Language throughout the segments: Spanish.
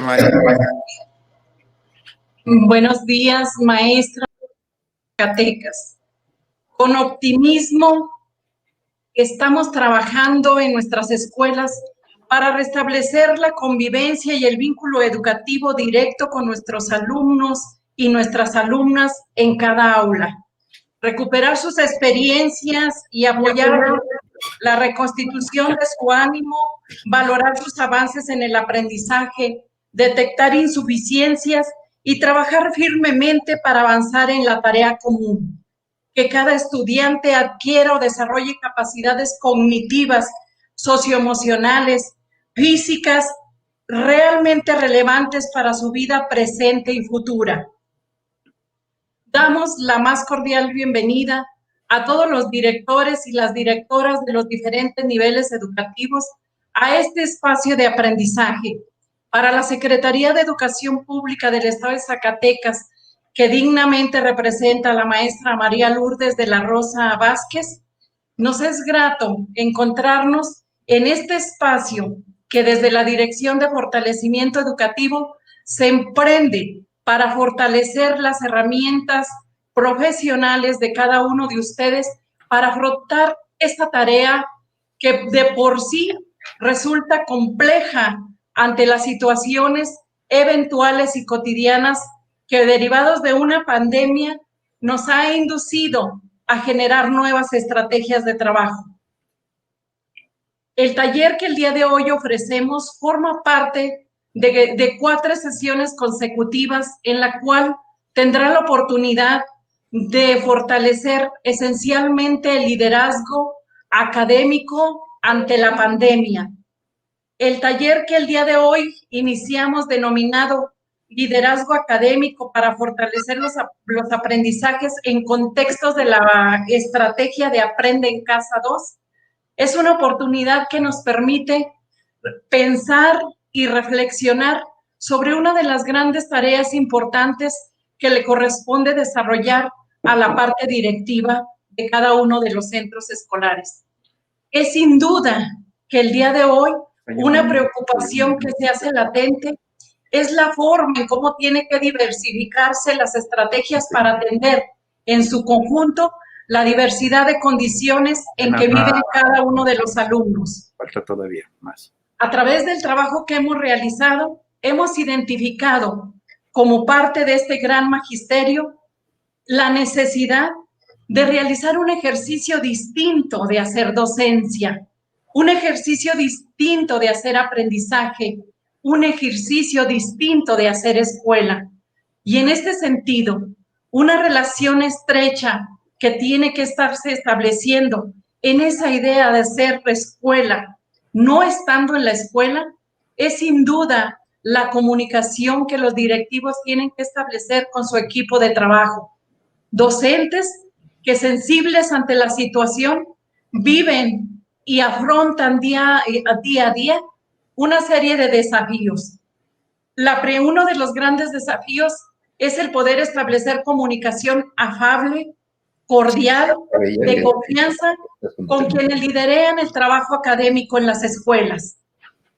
Adelante, María. Buenos días, maestras zacatecas. Con optimismo estamos trabajando en nuestras escuelas para restablecer la convivencia y el vínculo educativo directo con nuestros alumnos y nuestras alumnas en cada aula. Recuperar sus experiencias y apoyar la reconstitución de su ánimo, valorar sus avances en el aprendizaje, detectar insuficiencias y trabajar firmemente para avanzar en la tarea común. Que cada estudiante adquiera o desarrolle capacidades cognitivas, socioemocionales, físicas, realmente relevantes para su vida presente y futura. Damos la más cordial bienvenida a todos los directores y las directoras de los diferentes niveles educativos a este espacio de aprendizaje. Para la Secretaría de Educación Pública del Estado de Zacatecas, que dignamente representa a la maestra María Lourdes de la Rosa Vázquez, nos es grato encontrarnos en este espacio que desde la Dirección de Fortalecimiento Educativo se emprende para fortalecer las herramientas profesionales de cada uno de ustedes para afrontar esta tarea que de por sí resulta compleja ante las situaciones eventuales y cotidianas que derivados de una pandemia nos ha inducido a generar nuevas estrategias de trabajo. El taller que el día de hoy ofrecemos forma parte de 4 sesiones consecutivas en la cual tendrá la oportunidad de fortalecer esencialmente el liderazgo académico ante la pandemia. El taller que el día de hoy iniciamos denominado Liderazgo Académico para fortalecer los aprendizajes en contextos de la estrategia de Aprende en Casa 2, es una oportunidad que nos permite pensar y reflexionar sobre una de las grandes tareas importantes que le corresponde desarrollar a la parte directiva de cada uno de los centros escolares. Es sin duda que el día de hoy una preocupación que se hace latente es la forma en cómo tiene que diversificarse las estrategias para atender en su conjunto la diversidad de condiciones en que viven cada uno de los alumnos. Falta todavía más. A través del trabajo que hemos realizado, hemos identificado como parte de este gran magisterio la necesidad de realizar un ejercicio distinto de hacer docencia, un ejercicio distinto de hacer aprendizaje, un ejercicio distinto de hacer escuela. Y en este sentido, una relación estrecha que tiene que estarse estableciendo en esa idea de ser escuela, no estando en la escuela, es sin duda la comunicación que los directivos tienen que establecer con su equipo de trabajo. Docentes que sensibles ante la situación viven y afrontan día a día una serie de desafíos. Uno de los grandes desafíos es el poder establecer comunicación afable, cordial, de confianza con quienes liderean el trabajo académico en las escuelas.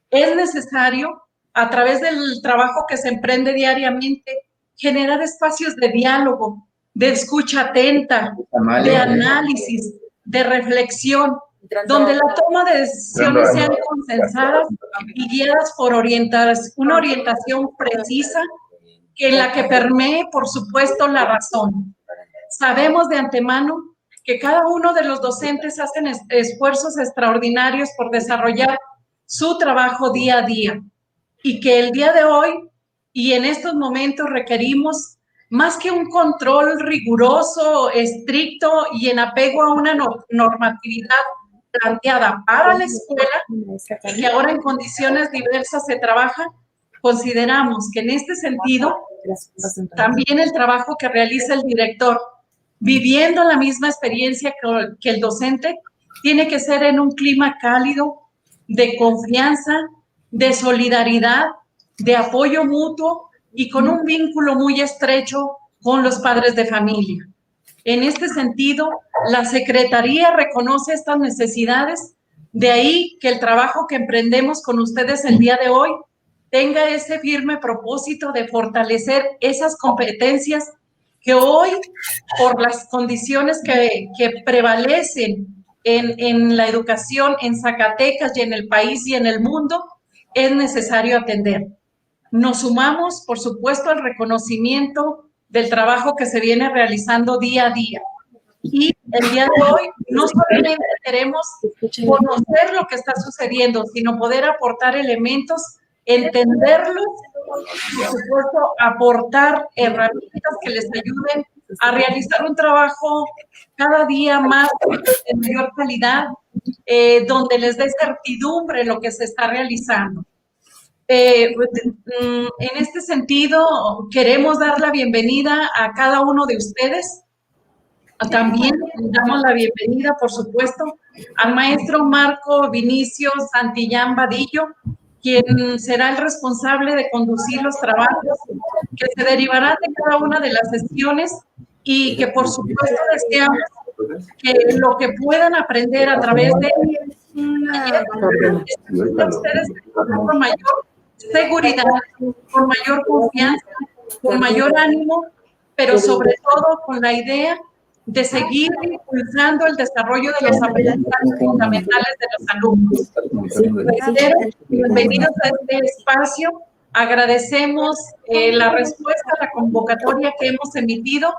Es necesario, a través del trabajo que se emprende diariamente, generar espacios de diálogo, de escucha atenta, de análisis, de reflexión, donde la toma de decisiones sean consensadas y guiadas por una orientación precisa en la que permee, por supuesto, la razón. Sabemos de antemano que cada uno de los docentes hacen esfuerzos extraordinarios por desarrollar su trabajo día a día y que el día de hoy y en estos momentos requerimos más que un control riguroso, estricto y en apego a una normatividad planteada para la escuela y que ahora en condiciones diversas se trabaja, consideramos que en este sentido también el trabajo que realiza el director, viviendo la misma experiencia que el docente, tiene que ser en un clima cálido, de confianza, de solidaridad, de apoyo mutuo y con un vínculo muy estrecho con los padres de familia. En este sentido, la Secretaría reconoce estas necesidades, de ahí que el trabajo que emprendemos con ustedes el día de hoy tenga ese firme propósito de fortalecer esas competencias que hoy, por las condiciones que prevalecen en la educación en Zacatecas y en el país y en el mundo, es necesario atender. Nos sumamos, por supuesto, al reconocimiento del trabajo que se viene realizando día a día. Y el día de hoy no solamente queremos conocer lo que está sucediendo, sino poder aportar elementos, entenderlos, por supuesto, aportar herramientas que les ayuden a realizar un trabajo cada día más de mayor calidad, donde les dé certidumbre lo que se está realizando. En este sentido, queremos dar la bienvenida a cada uno de ustedes. También damos la bienvenida, por supuesto, al maestro Marco Vinicio Santillán Vadillo, quien será el responsable de conducir los trabajos que se derivarán de cada una de las sesiones y que, por supuesto, deseamos que lo que puedan aprender a través de ustedes con mayor seguridad, con mayor confianza, con mayor ánimo, pero sobre todo con la idea de seguir impulsando el desarrollo de los aprendizajes fundamentales de los alumnos. Bienvenidos a este espacio. Agradecemos la respuesta a la convocatoria que hemos emitido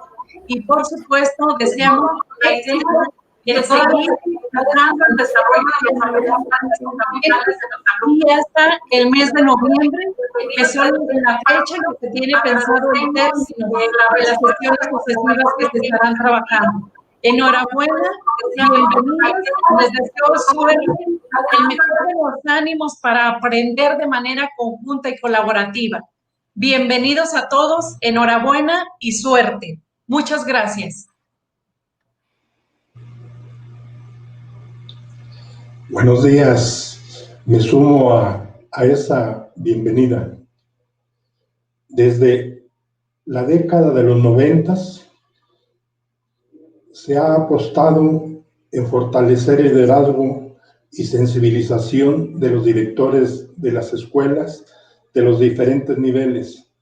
y, por supuesto, deseamos la idea de seguir impulsando el desarrollo de los aprendizajes fundamentales de los alumnos. Y hasta el mes de noviembre, que son la fecha en que se tiene pensado el término de las sesiones sucesivas que se estarán trabajando. Enhorabuena, bienvenidos, les deseo suerte, el mejor de los ánimos para aprender de manera conjunta y colaborativa. Bienvenidos a todos, enhorabuena y suerte. Muchas gracias. Buenos días, me sumo a esa bienvenida. Desde la década de los 90 se ha apostado en fortalecer el liderazgo y sensibilización de los directores de las escuelas de los diferentes niveles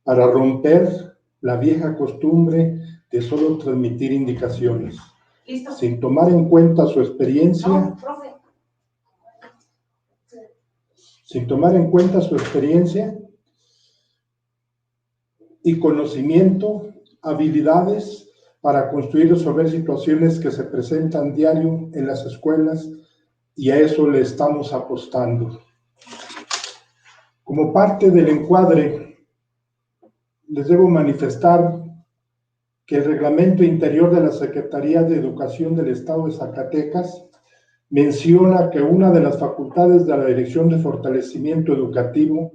para romper la vieja costumbre de solo transmitir indicaciones, sin tomar en cuenta su experiencia, y conocimiento, habilidades para construir y resolver situaciones que se presentan diario en las escuelas, y a eso le estamos apostando. Como parte del encuadre, les debo manifestar que el Reglamento Interior de la Secretaría de Educación del Estado de Zacatecas menciona que una de las facultades de la Dirección de Fortalecimiento Educativo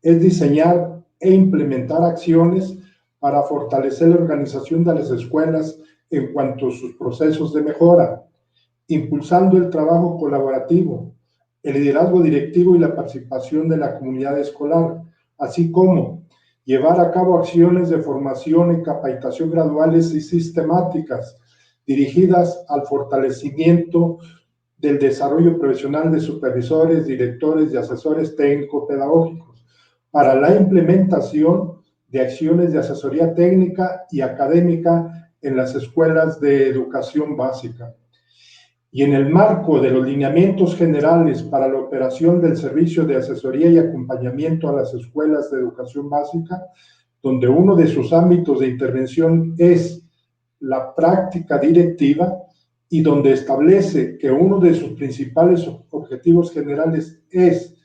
es diseñar e implementar acciones para fortalecer la organización de las escuelas en cuanto a sus procesos de mejora, impulsando el trabajo colaborativo, el liderazgo directivo y la participación de la comunidad escolar, así como llevar a cabo acciones de formación y capacitación graduales y sistemáticas dirigidas al fortalecimiento del desarrollo profesional de supervisores, directores y asesores técnico-pedagógicos para la implementación de acciones de asesoría técnica y académica en las escuelas de educación básica. Y en el marco de los lineamientos generales para la operación del servicio de asesoría y acompañamiento a las escuelas de educación básica, donde uno de sus ámbitos de intervención es la práctica directiva y donde establece que uno de sus principales objetivos generales es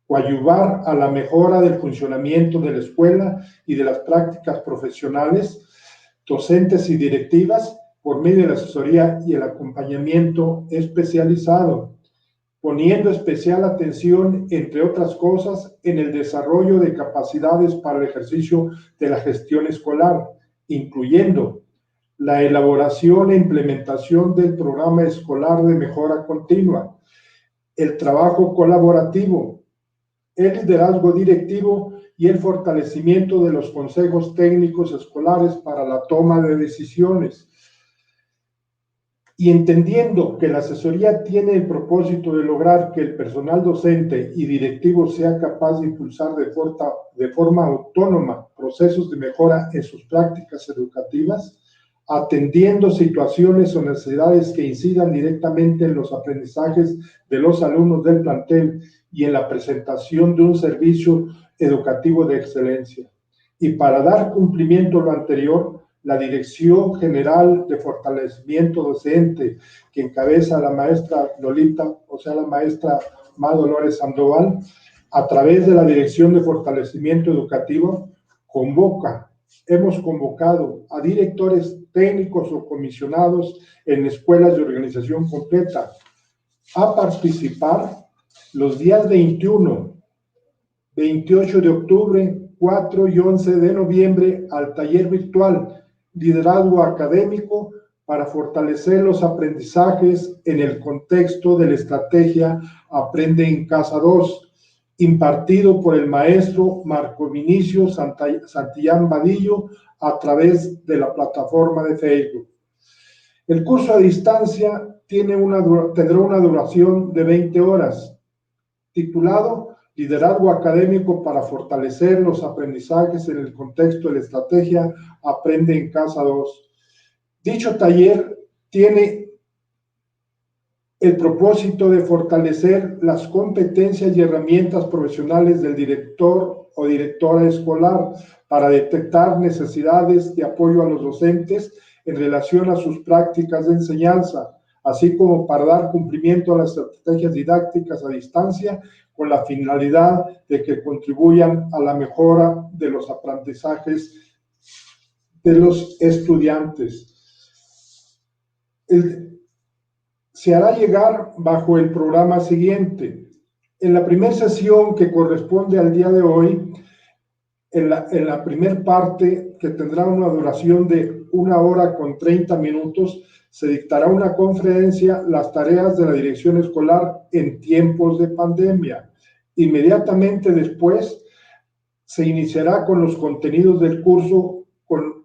coadyuvar a la mejora del funcionamiento de la escuela y de las prácticas profesionales, docentes y directivas, por medio de la asesoría y el acompañamiento especializado, poniendo especial atención, entre otras cosas, en el desarrollo de capacidades para el ejercicio de la gestión escolar, incluyendo la elaboración e implementación del programa escolar de mejora continua, el trabajo colaborativo, el liderazgo directivo y el fortalecimiento de los consejos técnicos escolares para la toma de decisiones, y entendiendo que la asesoría tiene el propósito de lograr que el personal docente y directivo sea capaz de impulsar de forma autónoma procesos de mejora en sus prácticas educativas, atendiendo situaciones o necesidades que incidan directamente en los aprendizajes de los alumnos del plantel y en la presentación de un servicio educativo de excelencia. Y para dar cumplimiento a lo anterior, la Dirección General de Fortalecimiento Docente, que encabeza la maestra Lolita, o sea, la maestra Ma Dolores Sandoval, a través de la Dirección de Fortalecimiento Educativo, hemos convocado a directores técnicos o comisionados en escuelas de organización completa a participar los días 21, 28 de octubre, 4 y 11 de noviembre al taller virtual Liderazgo Académico para fortalecer los aprendizajes en el contexto de la estrategia Aprende en Casa 2, impartido por el maestro Marco Vinicio Santillán Vadillo a través de la plataforma de Facebook. El curso a distancia tendrá una duración de 20 horas, titulado Liderazgo Académico para fortalecer los aprendizajes en el contexto de la estrategia Aprende en Casa 2. Dicho taller tiene el propósito de fortalecer las competencias y herramientas profesionales del director o directora escolar para detectar necesidades de apoyo a los docentes en relación a sus prácticas de enseñanza, así como para dar cumplimiento a las estrategias didácticas a distancia con la finalidad de que contribuyan a la mejora de los aprendizajes de los estudiantes. Se hará llegar bajo el programa siguiente. En la primera sesión que corresponde al día de hoy, en la primera parte, que tendrá una duración de 1 hora con 30 minutos, se dictará una conferencia, las tareas de la dirección escolar en tiempos de pandemia. Inmediatamente después, se iniciará con los contenidos del curso con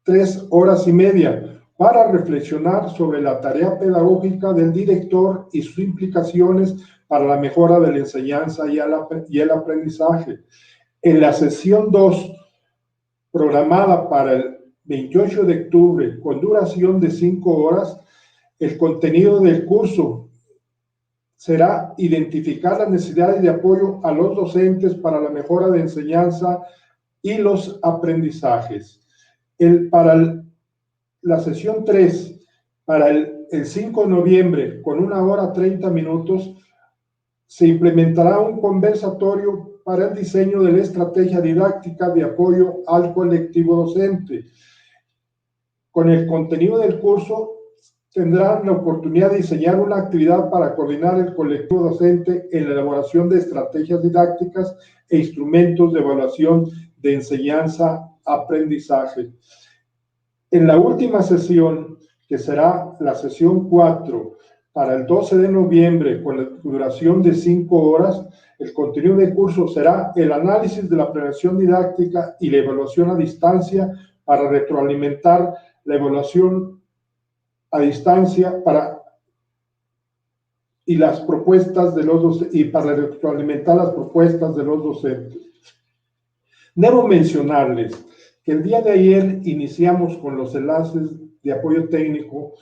3 horas y media para reflexionar sobre la tarea pedagógica del director y sus implicaciones para la mejora de la enseñanza y el aprendizaje. En la sesión 2, programada para el 28 de octubre, con duración de 5 horas, el contenido del curso será identificar las necesidades de apoyo a los docentes para la mejora de enseñanza y los aprendizajes. La sesión 3, para el 5 de noviembre, con 1 hora 30 minutos, se implementará un conversatorio para el diseño de la estrategia didáctica de apoyo al colectivo docente. Con el contenido del curso, tendrán la oportunidad de diseñar una actividad para coordinar el colectivo docente en la elaboración de estrategias didácticas e instrumentos de evaluación de enseñanza-aprendizaje. En la última sesión, que será la sesión 4, para el 12 de noviembre, con la duración de 5 horas, el contenido del curso será el análisis de la planeación didáctica y la evaluación a distancia para retroalimentar la evaluación a distancia para retroalimentar las propuestas de los docentes. Debo mencionarles que el día de ayer iniciamos con los enlaces de apoyo técnico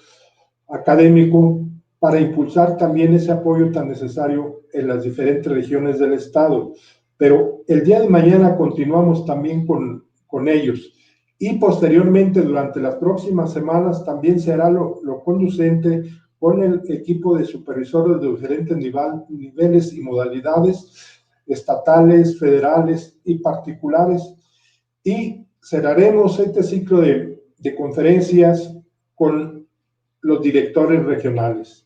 académico para impulsar también ese apoyo tan necesario en las diferentes regiones del estado. Pero el día de mañana continuamos también con ellos. Y posteriormente, durante las próximas semanas, también se hará lo conducente con el equipo de supervisores de diferentes niveles y modalidades, estatales, federales y particulares. Y cerraremos este ciclo de conferencias con los directores regionales.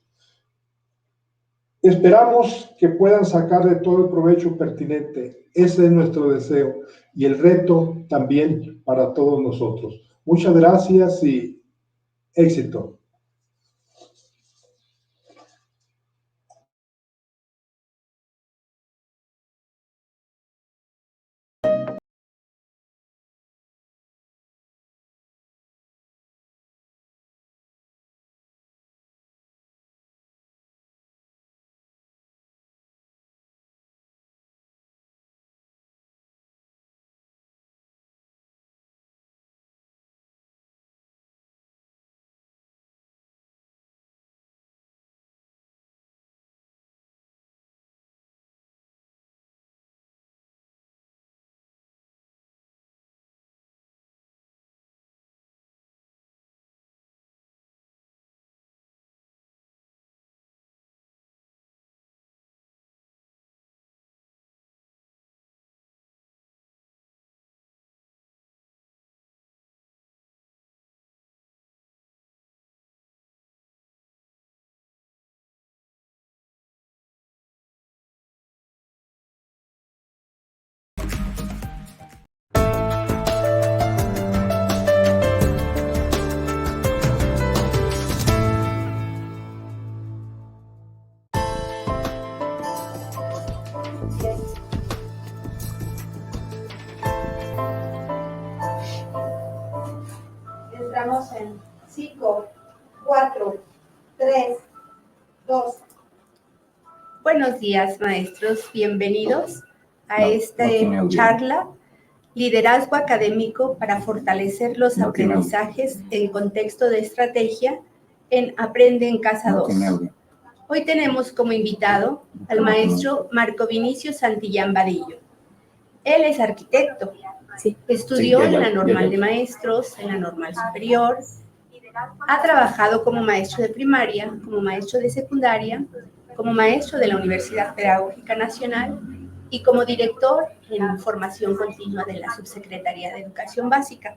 Esperamos que puedan sacar de todo el provecho pertinente. Ese es nuestro deseo y el reto también para todos nosotros. Muchas gracias y éxito. en 5, 4, 3, 2. Buenos días, maestros. Bienvenidos a esta charla Liderazgo Académico para fortalecer los aprendizajes en contexto de estrategia en Aprende en Casa 2. Hoy tenemos como invitado al maestro Marco Vinicio Santillán Vadillo. Él es arquitecto, estudió en la normal de maestros, en la normal superior, ha trabajado como maestro de primaria, como maestro de secundaria, como maestro de la Universidad Pedagógica Nacional y como director en formación continua de la Subsecretaría de Educación Básica.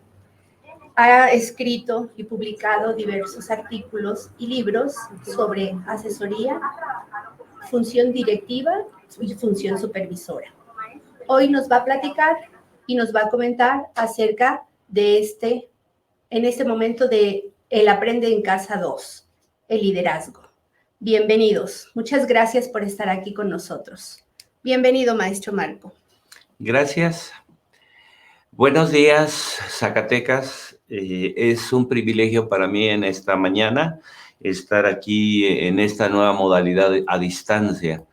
Ha escrito y publicado diversos artículos y libros sobre asesoría, función directiva y función supervisora. Hoy nos va a platicar y nos va a comentar acerca de en este momento de el Aprende en Casa 2, el liderazgo. Bienvenidos. Muchas gracias por estar aquí con nosotros. Bienvenido, maestro Marco. Gracias. Buenos días, Zacatecas. Es un privilegio para mí en esta mañana estar aquí en esta nueva modalidad a distancia.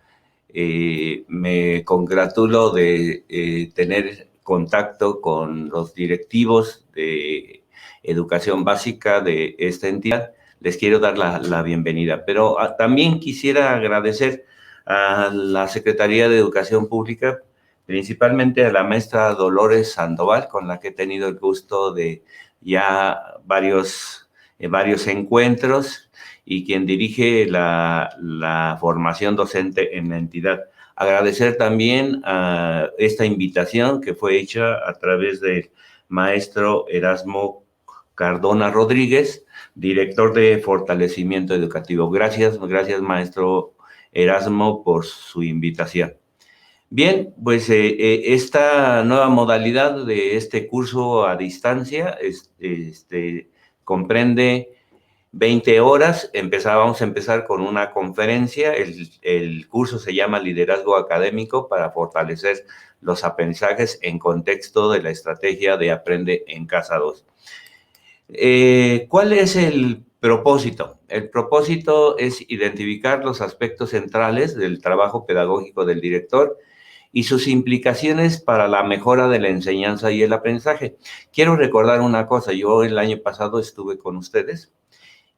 Me congratulo de tener contacto con los directivos de educación básica de esta entidad. Les quiero dar la bienvenida, pero también quisiera agradecer a la Secretaría de Educación Pública, principalmente a la maestra Dolores Sandoval, con la que he tenido el gusto de ya varios encuentros y quien dirige la formación docente en la entidad. Agradecer también a esta invitación que fue hecha a través del maestro Erasmo Cardona Rodríguez, director de Fortalecimiento Educativo. Gracias, maestro Erasmo, por su invitación. Bien, pues esta nueva modalidad de este curso a distancia comprende 20 horas. Vamos a empezar con una conferencia. El curso se llama Liderazgo Académico para fortalecer los aprendizajes en contexto de la estrategia de Aprende en Casa 2. ¿Cuál es el propósito? El propósito es identificar los aspectos centrales del trabajo pedagógico del director y sus implicaciones para la mejora de la enseñanza y el aprendizaje. Quiero recordar una cosa. Yo el año pasado estuve con ustedes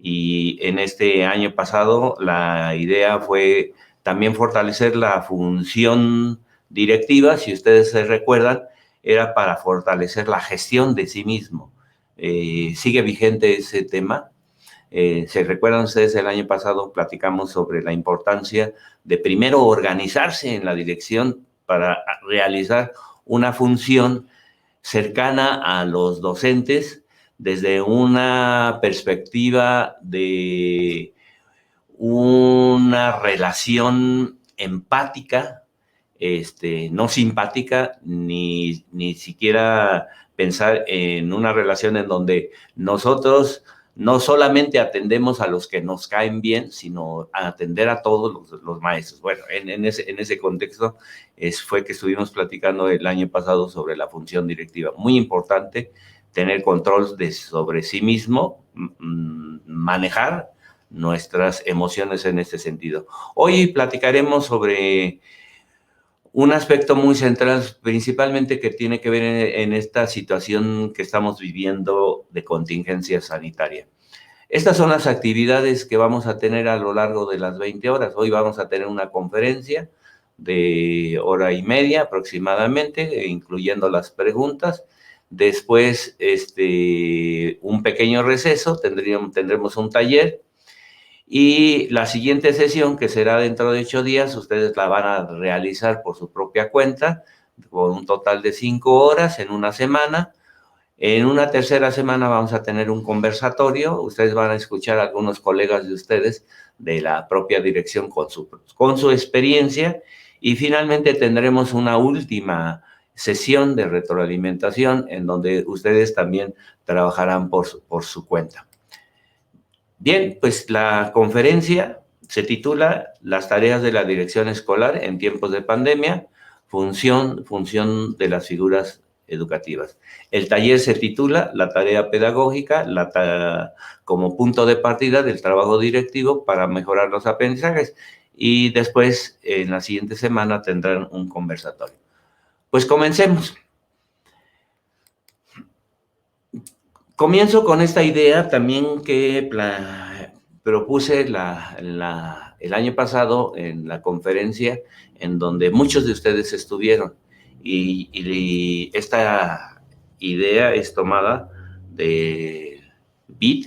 y en este año pasado la idea fue también fortalecer la función directiva. Si ustedes se recuerdan, era para fortalecer la gestión de sí mismo. Sigue vigente ese tema. ¿Se recuerdan ustedes? El año pasado platicamos sobre la importancia de primero organizarse en la dirección para realizar una función cercana a los docentes desde una perspectiva de una relación empática, no simpática, ni siquiera pensar en una relación en donde nosotros no solamente atendemos a los que nos caen bien, sino a atender a todos los maestros. Bueno, en ese contexto fue que estuvimos platicando el año pasado sobre la función directiva. Muy importante tener control sobre sí mismo, manejar nuestras emociones en este sentido. Hoy platicaremos sobre un aspecto muy central, principalmente que tiene que ver en esta situación que estamos viviendo de contingencia sanitaria. Estas son las actividades que vamos a tener a lo largo de las 20 horas. Hoy vamos a tener una conferencia de hora y media aproximadamente, incluyendo las preguntas. Después, un pequeño receso, tendremos un taller. Y la siguiente sesión, que será dentro de 8 días, ustedes la van a realizar por su propia cuenta, con un total de 5 horas en una semana. En una tercera semana vamos a tener un conversatorio. Ustedes van a escuchar a algunos colegas de ustedes de la propia dirección con su experiencia. Y finalmente tendremos una última sesión de retroalimentación en donde ustedes también trabajarán por su cuenta. Bien, pues la conferencia se titula Las tareas de la dirección escolar en tiempos de pandemia, función de las figuras educativas. El taller se titula La tarea pedagógica, como punto de partida del trabajo directivo para mejorar los aprendizajes, y después, en la siguiente semana, tendrán un conversatorio. Pues comencemos. Comienzo con esta idea también que propuse el año pasado en la conferencia en donde muchos de ustedes estuvieron, y esta idea es tomada de BIT,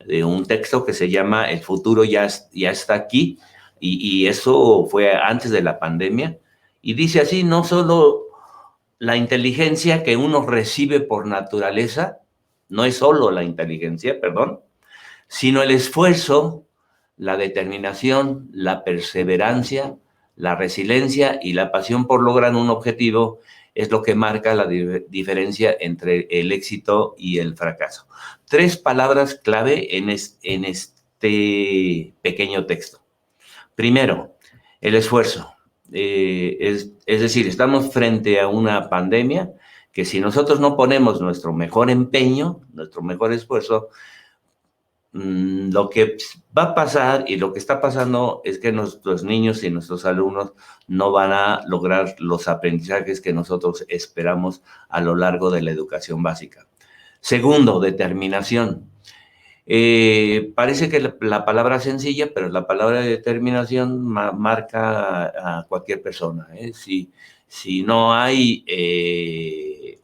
de un texto que se llama El futuro ya está aquí, y eso fue antes de la pandemia, y dice así: no solo la inteligencia que uno recibe por naturaleza, no es solo la inteligencia, perdón, sino el esfuerzo, la determinación, la perseverancia, la resiliencia y la pasión por lograr un objetivo es lo que marca la diferencia entre el éxito y el fracaso. 3 palabras clave en este pequeño texto. Primero, el esfuerzo. Es decir, estamos frente a una pandemia que si nosotros no ponemos nuestro mejor empeño, nuestro mejor esfuerzo, lo que va a pasar y lo que está pasando es que nuestros niños y nuestros alumnos no van a lograr los aprendizajes que nosotros esperamos a lo largo de la educación básica. Segundo, determinación. Parece que la palabra es sencilla, pero la palabra de determinación marca a cualquier persona. Si no hay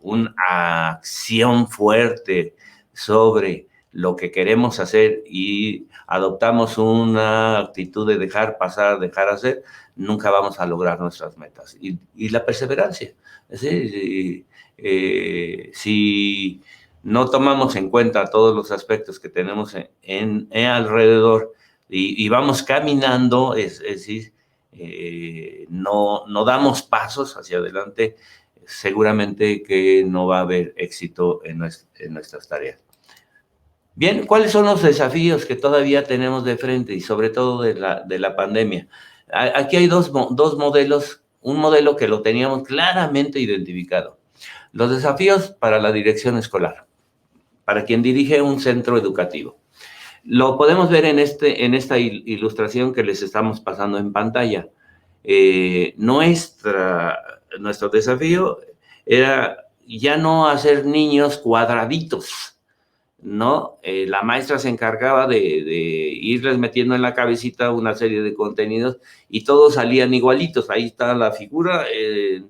una acción fuerte sobre lo que queremos hacer y adoptamos una actitud de dejar pasar, dejar hacer, nunca vamos a lograr nuestras metas. Y la perseverancia. Es decir, si no tomamos en cuenta todos los aspectos que tenemos en alrededor y vamos caminando, es decir, no damos pasos hacia adelante, seguramente que no va a haber éxito en nuestras tareas. Bien, ¿cuáles son los desafíos que todavía tenemos de frente y sobre todo de la pandemia? Aquí hay dos modelos, un modelo que lo teníamos claramente identificado. Los desafíos para la dirección escolar, para quien dirige un centro educativo. Lo podemos ver en esta ilustración que les estamos pasando en pantalla. Nuestro desafío era ya no hacer niños cuadraditos, ¿no? La maestra se encargaba de irles metiendo en la cabecita una serie de contenidos y todos salían igualitos. Ahí está la figura,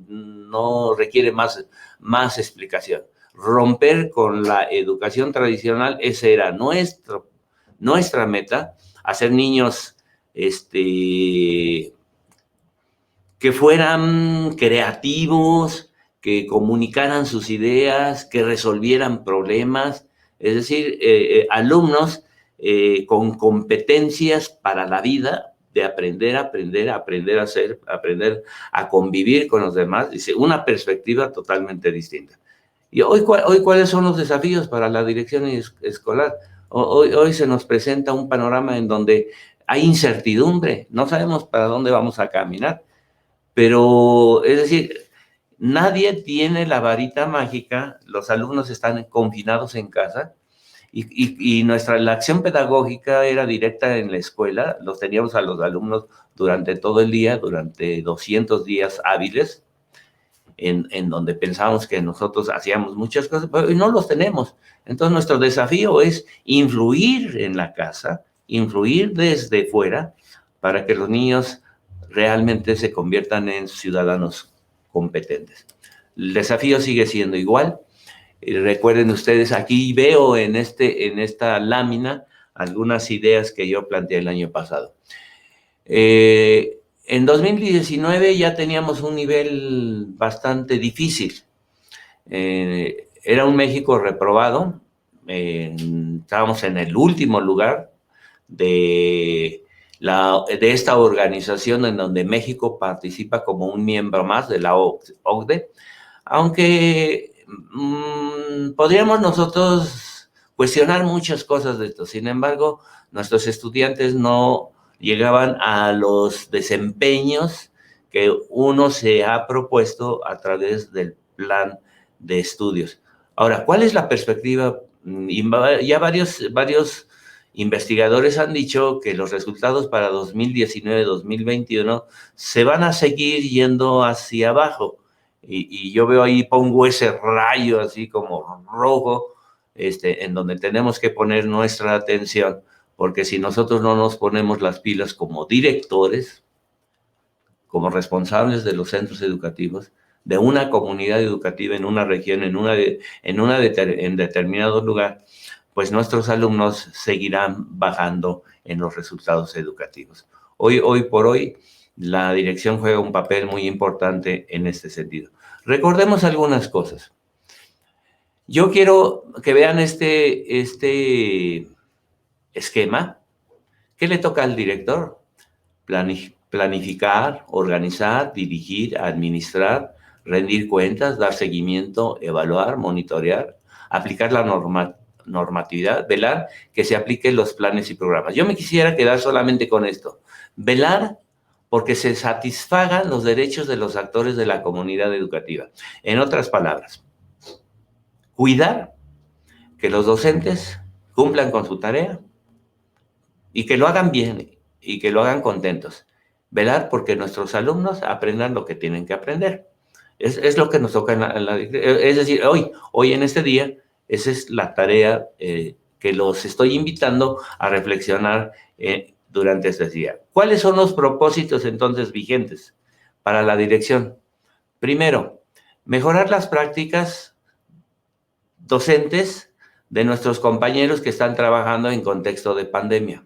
no requiere más explicación. Romper con la educación tradicional, esa era nuestra meta, hacer niños que fueran creativos, que comunicaran sus ideas, que resolvieran problemas, es decir, alumnos con competencias para la vida, de aprender a hacer, aprender a convivir con los demás, dice, una perspectiva totalmente distinta. Y hoy, ¿cuáles son los desafíos para la dirección escolar? Hoy se nos presenta un panorama en donde hay incertidumbre, no sabemos para dónde vamos a caminar, pero, es decir, nadie tiene la varita mágica, los alumnos están confinados en casa y la acción pedagógica era directa en la escuela, los teníamos a los alumnos durante todo el día, durante 200 días hábiles, en donde pensábamos que nosotros hacíamos muchas cosas, pero no los tenemos. Entonces, nuestro desafío es influir en la casa, influir desde fuera, para que los niños realmente se conviertan en ciudadanos competentes. El desafío sigue siendo igual. Recuerden ustedes, aquí veo en esta lámina algunas ideas que yo planteé el año pasado. En 2019 ya teníamos un nivel bastante difícil. Era un México reprobado. Estábamos en el último lugar de esta organización en donde México participa como un miembro más de la OCDE, aunque podríamos nosotros cuestionar muchas cosas de esto. Sin embargo, nuestros estudiantes no llegaban a los desempeños que uno se ha propuesto a través del plan de estudios. Ahora, ¿cuál es la perspectiva? Ya varios investigadores han dicho que los resultados para 2019-2021 se van a seguir yendo hacia abajo. Y yo veo ahí, pongo ese rayo así como rojo, en donde tenemos que poner nuestra atención, porque si nosotros no nos ponemos las pilas como directores, como responsables de los centros educativos, de una comunidad educativa en una región, en determinado lugar, pues nuestros alumnos seguirán bajando en los resultados educativos. Hoy por hoy, la dirección juega un papel muy importante en este sentido. Recordemos algunas cosas. Yo quiero que vean este esquema. ¿Qué le toca al director? Planificar, organizar, dirigir, administrar, rendir cuentas, dar seguimiento, evaluar, monitorear, aplicar la normatividad, velar que se apliquen los planes y programas. Yo me quisiera quedar solamente con esto. Velar porque se satisfagan los derechos de los actores de la comunidad educativa. En otras palabras, cuidar que los docentes cumplan con su tarea y que lo hagan bien y que lo hagan contentos. Velar porque nuestros alumnos aprendan lo que tienen que aprender. Es lo que nos toca es decir, hoy en este día, esa es la tarea que los estoy invitando a reflexionar durante este día. ¿Cuáles son los propósitos entonces vigentes para la dirección? Primero, mejorar las prácticas docentes de nuestros compañeros que están trabajando en contexto de pandemia.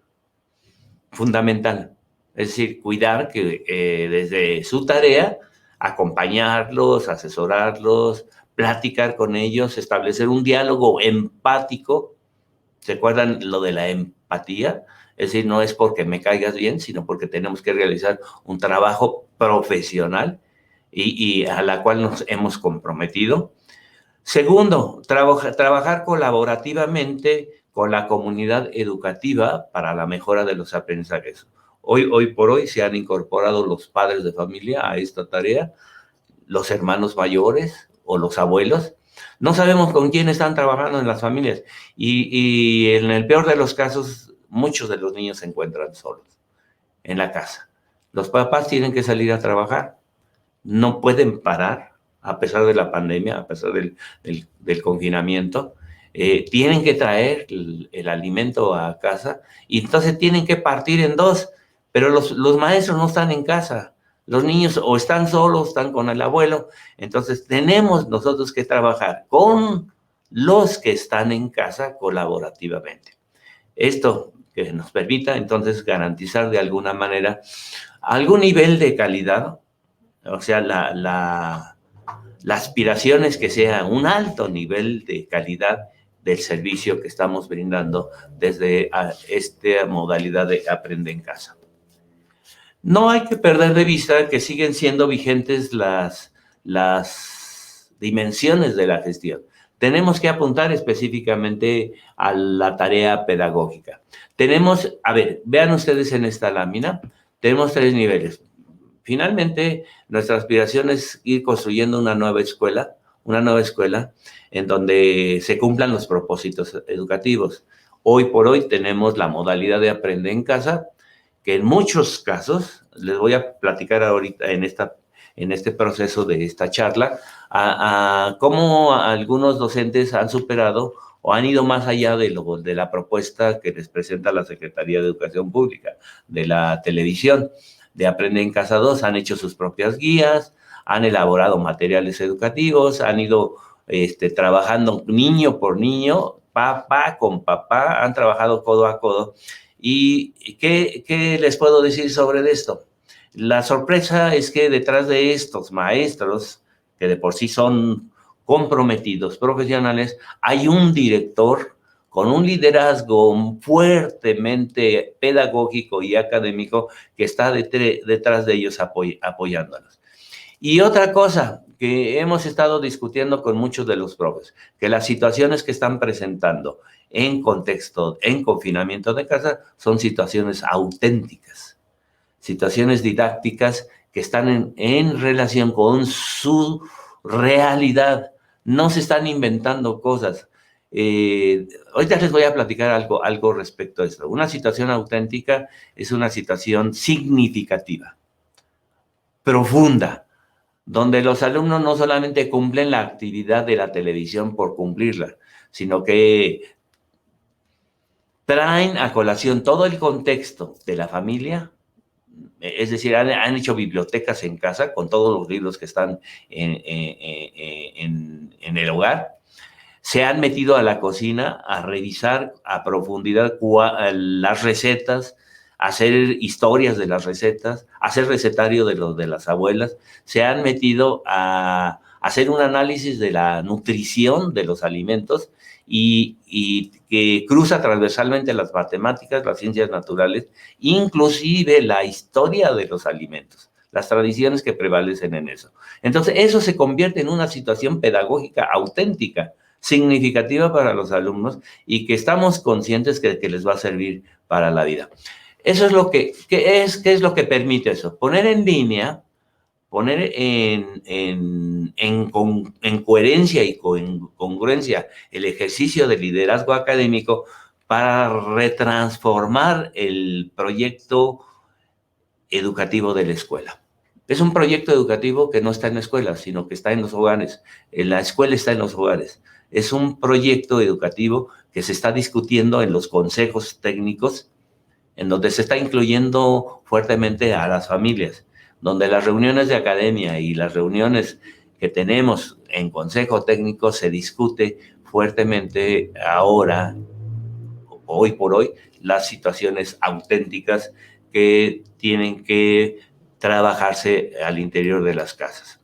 Fundamental. Es decir, cuidar que desde su tarea, acompañarlos, asesorarlos, platicar con ellos, establecer un diálogo empático. ¿Se acuerdan lo de la empatía? Es decir, no es porque me caigas bien, sino porque tenemos que realizar un trabajo profesional y a la cual nos hemos comprometido. Segundo, trabajar colaborativamente con la comunidad educativa para la mejora de los aprendizajes. Hoy por hoy se han incorporado los padres de familia a esta tarea, los hermanos mayores o los abuelos. No sabemos con quién están trabajando en las familias y en el peor de los casos, muchos de los niños se encuentran solos en la casa. Los papás tienen que salir a trabajar, no pueden parar a pesar de la pandemia, a pesar del confinamiento. Tienen que traer el alimento a casa y entonces tienen que partir en dos, pero los maestros no están en casa. Los niños o están solos, están con el abuelo. Entonces tenemos nosotros que trabajar con los que están en casa colaborativamente. Esto que nos permita entonces garantizar de alguna manera algún nivel de calidad, o sea, la aspiración es que sea un alto nivel de calidad del servicio que estamos brindando desde esta modalidad de Aprende en Casa. No hay que perder de vista que siguen siendo vigentes las dimensiones de la gestión. Tenemos que apuntar específicamente a la tarea pedagógica. Tenemos, a ver, vean ustedes en esta lámina, tenemos 3 niveles. Finalmente, nuestra aspiración es ir construyendo una nueva escuela en donde se cumplan los propósitos educativos. Hoy por hoy tenemos la modalidad de Aprende en Casa, que en muchos casos, les voy a platicar ahorita en este proceso de esta charla, a cómo algunos docentes han superado o han ido más allá de la propuesta que les presenta la Secretaría de Educación Pública, de la televisión, de Aprende en Casa 2, han hecho sus propias guías, han elaborado materiales educativos, han ido trabajando niño por niño, papá con papá, han trabajado codo a codo. ¿Y qué les puedo decir sobre esto? La sorpresa es que detrás de estos maestros, que de por sí son comprometidos, profesionales, hay un director con un liderazgo fuertemente pedagógico y académico que está detrás de ellos apoyándolos. Y otra cosa que hemos estado discutiendo con muchos de los profes, que las situaciones que están presentando en contexto, en confinamiento de casa, son situaciones auténticas, situaciones didácticas que están en relación con su realidad. No se están inventando cosas. Ahorita les voy a platicar algo respecto a esto. Una situación auténtica es una situación significativa, profunda, donde los alumnos no solamente cumplen la actividad de la televisión por cumplirla, sino que traen a colación todo el contexto de la familia. Es decir, han hecho bibliotecas en casa con todos los libros que están en el hogar. Se han metido a la cocina a revisar a profundidad las recetas, hacer historias de las recetas, hacer recetario de las abuelas. Se han metido a hacer un análisis de la nutrición de los alimentos y que cruza transversalmente las matemáticas, las ciencias naturales, inclusive la historia de los alimentos, las tradiciones que prevalecen en eso. Entonces, eso se convierte en una situación pedagógica auténtica, significativa para los alumnos y que estamos conscientes que les va a servir para la vida. Eso es lo ¿qué es lo que permite eso? Poner en línea, poner en coherencia y congruencia el ejercicio de liderazgo académico para retransformar el proyecto educativo de la escuela. Es un proyecto educativo que no está en la escuela, sino que está en los hogares. La escuela está en los hogares. Es un proyecto educativo que se está discutiendo en los consejos técnicos, en donde se está incluyendo fuertemente a las familias, donde las reuniones de academia y las reuniones que tenemos en consejo técnico se discute fuertemente ahora, hoy por hoy, las situaciones auténticas que tienen que trabajarse al interior de las casas.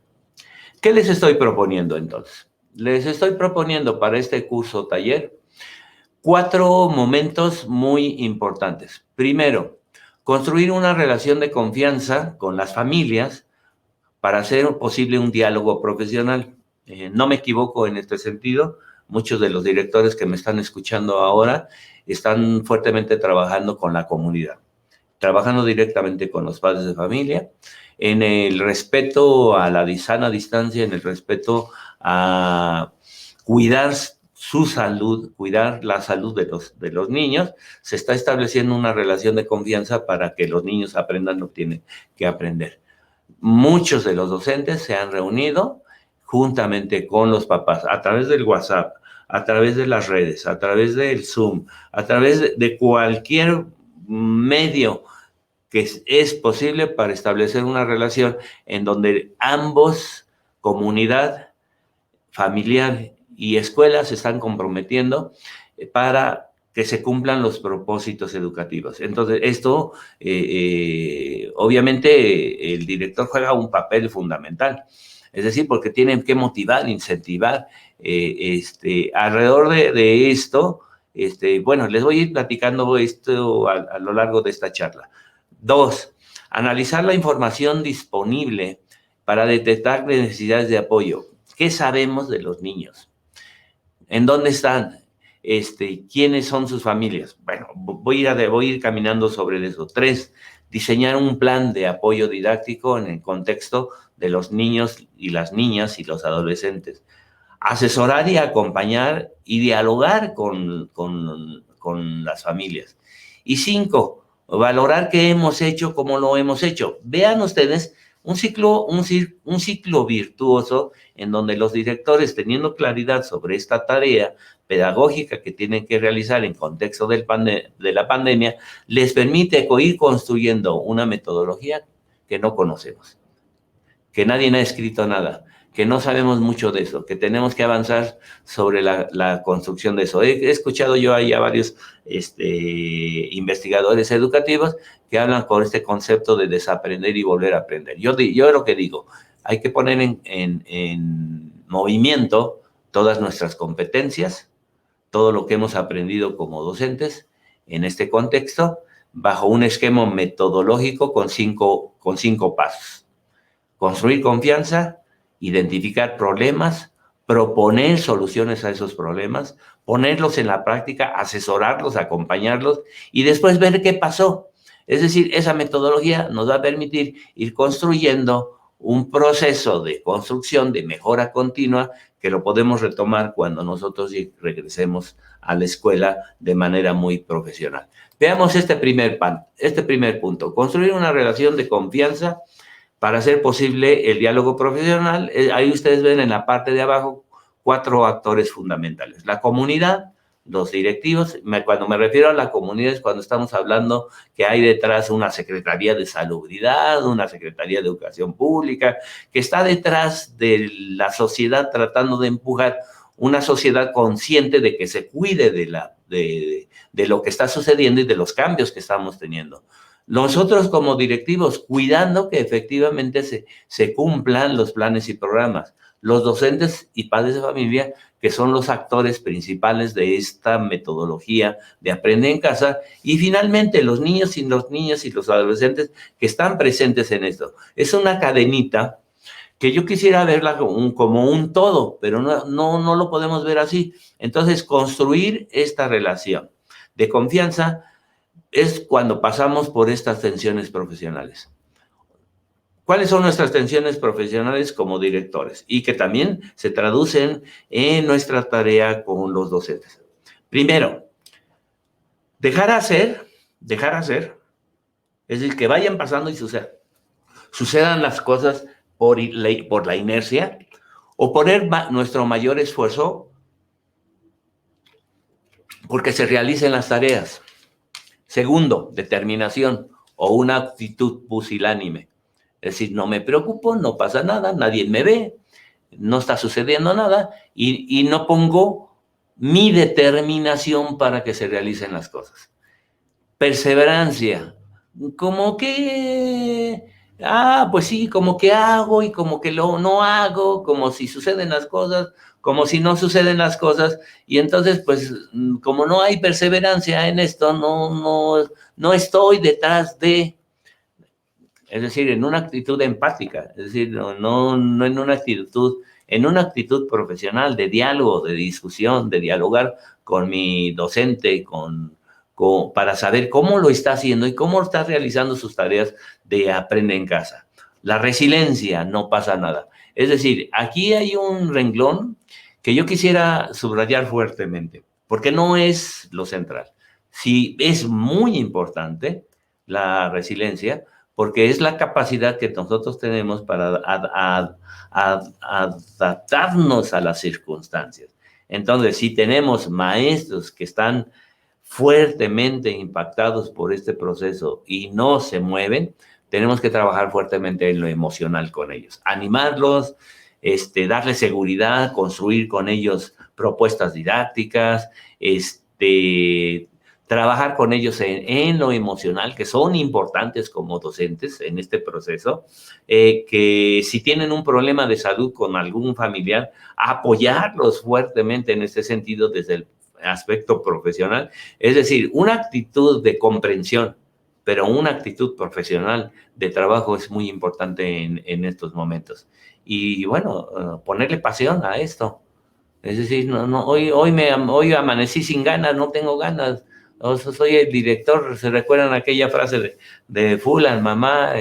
¿Qué les estoy proponiendo entonces? Les estoy proponiendo para este curso taller 4 momentos muy importantes. Primero, construir una relación de confianza con las familias para hacer posible un diálogo profesional. No me equivoco en este sentido. Muchos de los directores que me están escuchando ahora están fuertemente trabajando con la comunidad, trabajando directamente con los padres de familia, en el respeto a la sana distancia, en el respeto a cuidar su salud, cuidar la salud de los niños. Se está estableciendo una relación de confianza para que los niños aprendan lo que tienen que aprender. Muchos de los docentes se han reunido juntamente con los papás a través del WhatsApp, a través de las redes, a través del Zoom, a través de cualquier medio que es posible para establecer una relación en donde ambos, comunidad, familiar y escuela, se están comprometiendo para que se cumplan los propósitos educativos. Entonces, esto, obviamente, el director juega un papel fundamental. Es decir, porque tienen que motivar, incentivar. Alrededor de esto, bueno, les voy a ir platicando esto a lo largo de esta charla. 2, analizar la información disponible para detectar necesidades de apoyo. ¿Qué sabemos de los niños? ¿En dónde están? ¿Quiénes son sus familias? Bueno, voy a ir caminando sobre eso. 3, diseñar un plan de apoyo didáctico en el contexto de los niños y las niñas y los adolescentes. Asesorar y acompañar y dialogar con las familias. Y 5, valorar qué hemos hecho, cómo lo hemos hecho. Vean ustedes un ciclo virtuoso en donde los directores, teniendo claridad sobre esta tarea pedagógica que tienen que realizar en contexto de la pandemia, les permite ir construyendo una metodología que no conocemos, que nadie ha escrito nada, que no sabemos mucho de eso, que tenemos que avanzar sobre la construcción de eso. He escuchado yo ahí a varios investigadores educativos que hablan con este concepto de desaprender y volver a aprender. Yo lo que digo, hay que poner en movimiento todas nuestras competencias, todo lo que hemos aprendido como docentes en este contexto, bajo un esquema metodológico con cinco pasos. Construir confianza, identificar problemas, proponer soluciones a esos problemas, ponerlos en la práctica, asesorarlos, acompañarlos y después ver qué pasó. Es decir, esa metodología nos va a permitir ir construyendo un proceso de construcción, de mejora continua, que lo podemos retomar cuando nosotros regresemos a la escuela de manera muy profesional. Veamos este primer punto. Construir una relación de confianza para hacer posible el diálogo profesional. Ahí ustedes ven en la parte de abajo 4 actores fundamentales. La comunidad, los directivos. Cuando me refiero a la comunidad es cuando estamos hablando que hay detrás una Secretaría de Salubridad, una Secretaría de Educación Pública, que está detrás de la sociedad tratando de empujar una sociedad consciente de que se cuide de lo que está sucediendo y de los cambios que estamos teniendo. Nosotros como directivos, cuidando que efectivamente se cumplan los planes y programas. Los docentes y padres de familia, que son los actores principales de esta metodología de Aprende en Casa, y finalmente los niños y los adolescentes que están presentes en esto. Es una cadenita que yo quisiera verla como un todo, pero no lo podemos ver así. Entonces, construir esta relación de confianza es cuando pasamos por estas tensiones profesionales. ¿Cuáles son nuestras tensiones profesionales como directores? Y que también se traducen en nuestra tarea con los docentes. Primero, dejar hacer, es decir, que vayan pasando y sucedan las cosas por la inercia, o poner nuestro mayor esfuerzo porque se realicen las tareas. Segundo, determinación o una actitud pusilánime. Es decir, no me preocupo, no pasa nada, nadie me ve, no está sucediendo nada y no pongo mi determinación para que se realicen las cosas. Perseverancia, como que, pues sí, como que hago y como que no hago, como si suceden las cosas, como si no suceden las cosas, y entonces, pues, como no hay perseverancia en esto, no estoy detrás de, es decir, en una actitud empática, es decir, no en una actitud profesional de diálogo, de discusión, de dialogar con mi docente, para saber cómo lo está haciendo y cómo está realizando sus tareas de Aprende en Casa. La resiliencia, no pasa nada. Es decir, aquí hay un renglón que yo quisiera subrayar fuertemente, porque no es lo central. Sí, es muy importante la resiliencia, porque es la capacidad que nosotros tenemos para adaptarnos a las circunstancias. Entonces, si tenemos maestros que están fuertemente impactados por este proceso y no se mueven, tenemos que trabajar fuertemente en lo emocional con ellos, animarlos, darles seguridad, construir con ellos propuestas didácticas, trabajar con ellos en lo emocional, que son importantes como docentes en este proceso, que si tienen un problema de salud con algún familiar, apoyarlos fuertemente en este sentido desde el aspecto profesional, es decir, una actitud de comprensión, pero una actitud profesional de trabajo es muy importante en estos momentos. Y bueno, ponerle pasión a esto. Es decir, hoy amanecí sin ganas, no tengo ganas. Soy el director, ¿se recuerdan aquella frase de Fulan, mamá,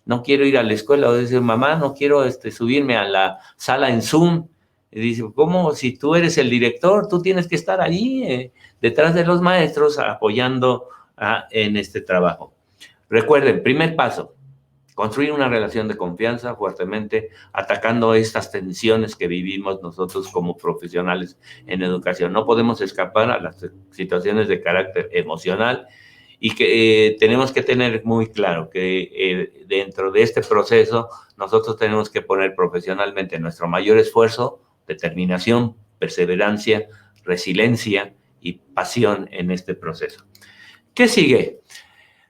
no quiero ir a la escuela? O dice, mamá, no quiero subirme a la sala en Zoom. Y dice, ¿cómo? Si tú eres el director, tú tienes que estar allí, detrás de los maestros, apoyando en este trabajo. Recuerden, primer paso, construir una relación de confianza fuertemente, atacando estas tensiones que vivimos nosotros como profesionales en educación. No podemos escapar a las situaciones de carácter emocional y que tenemos que tener muy claro que dentro de este proceso nosotros tenemos que poner profesionalmente nuestro mayor esfuerzo, determinación, perseverancia, resiliencia y pasión en este proceso. ¿Qué sigue?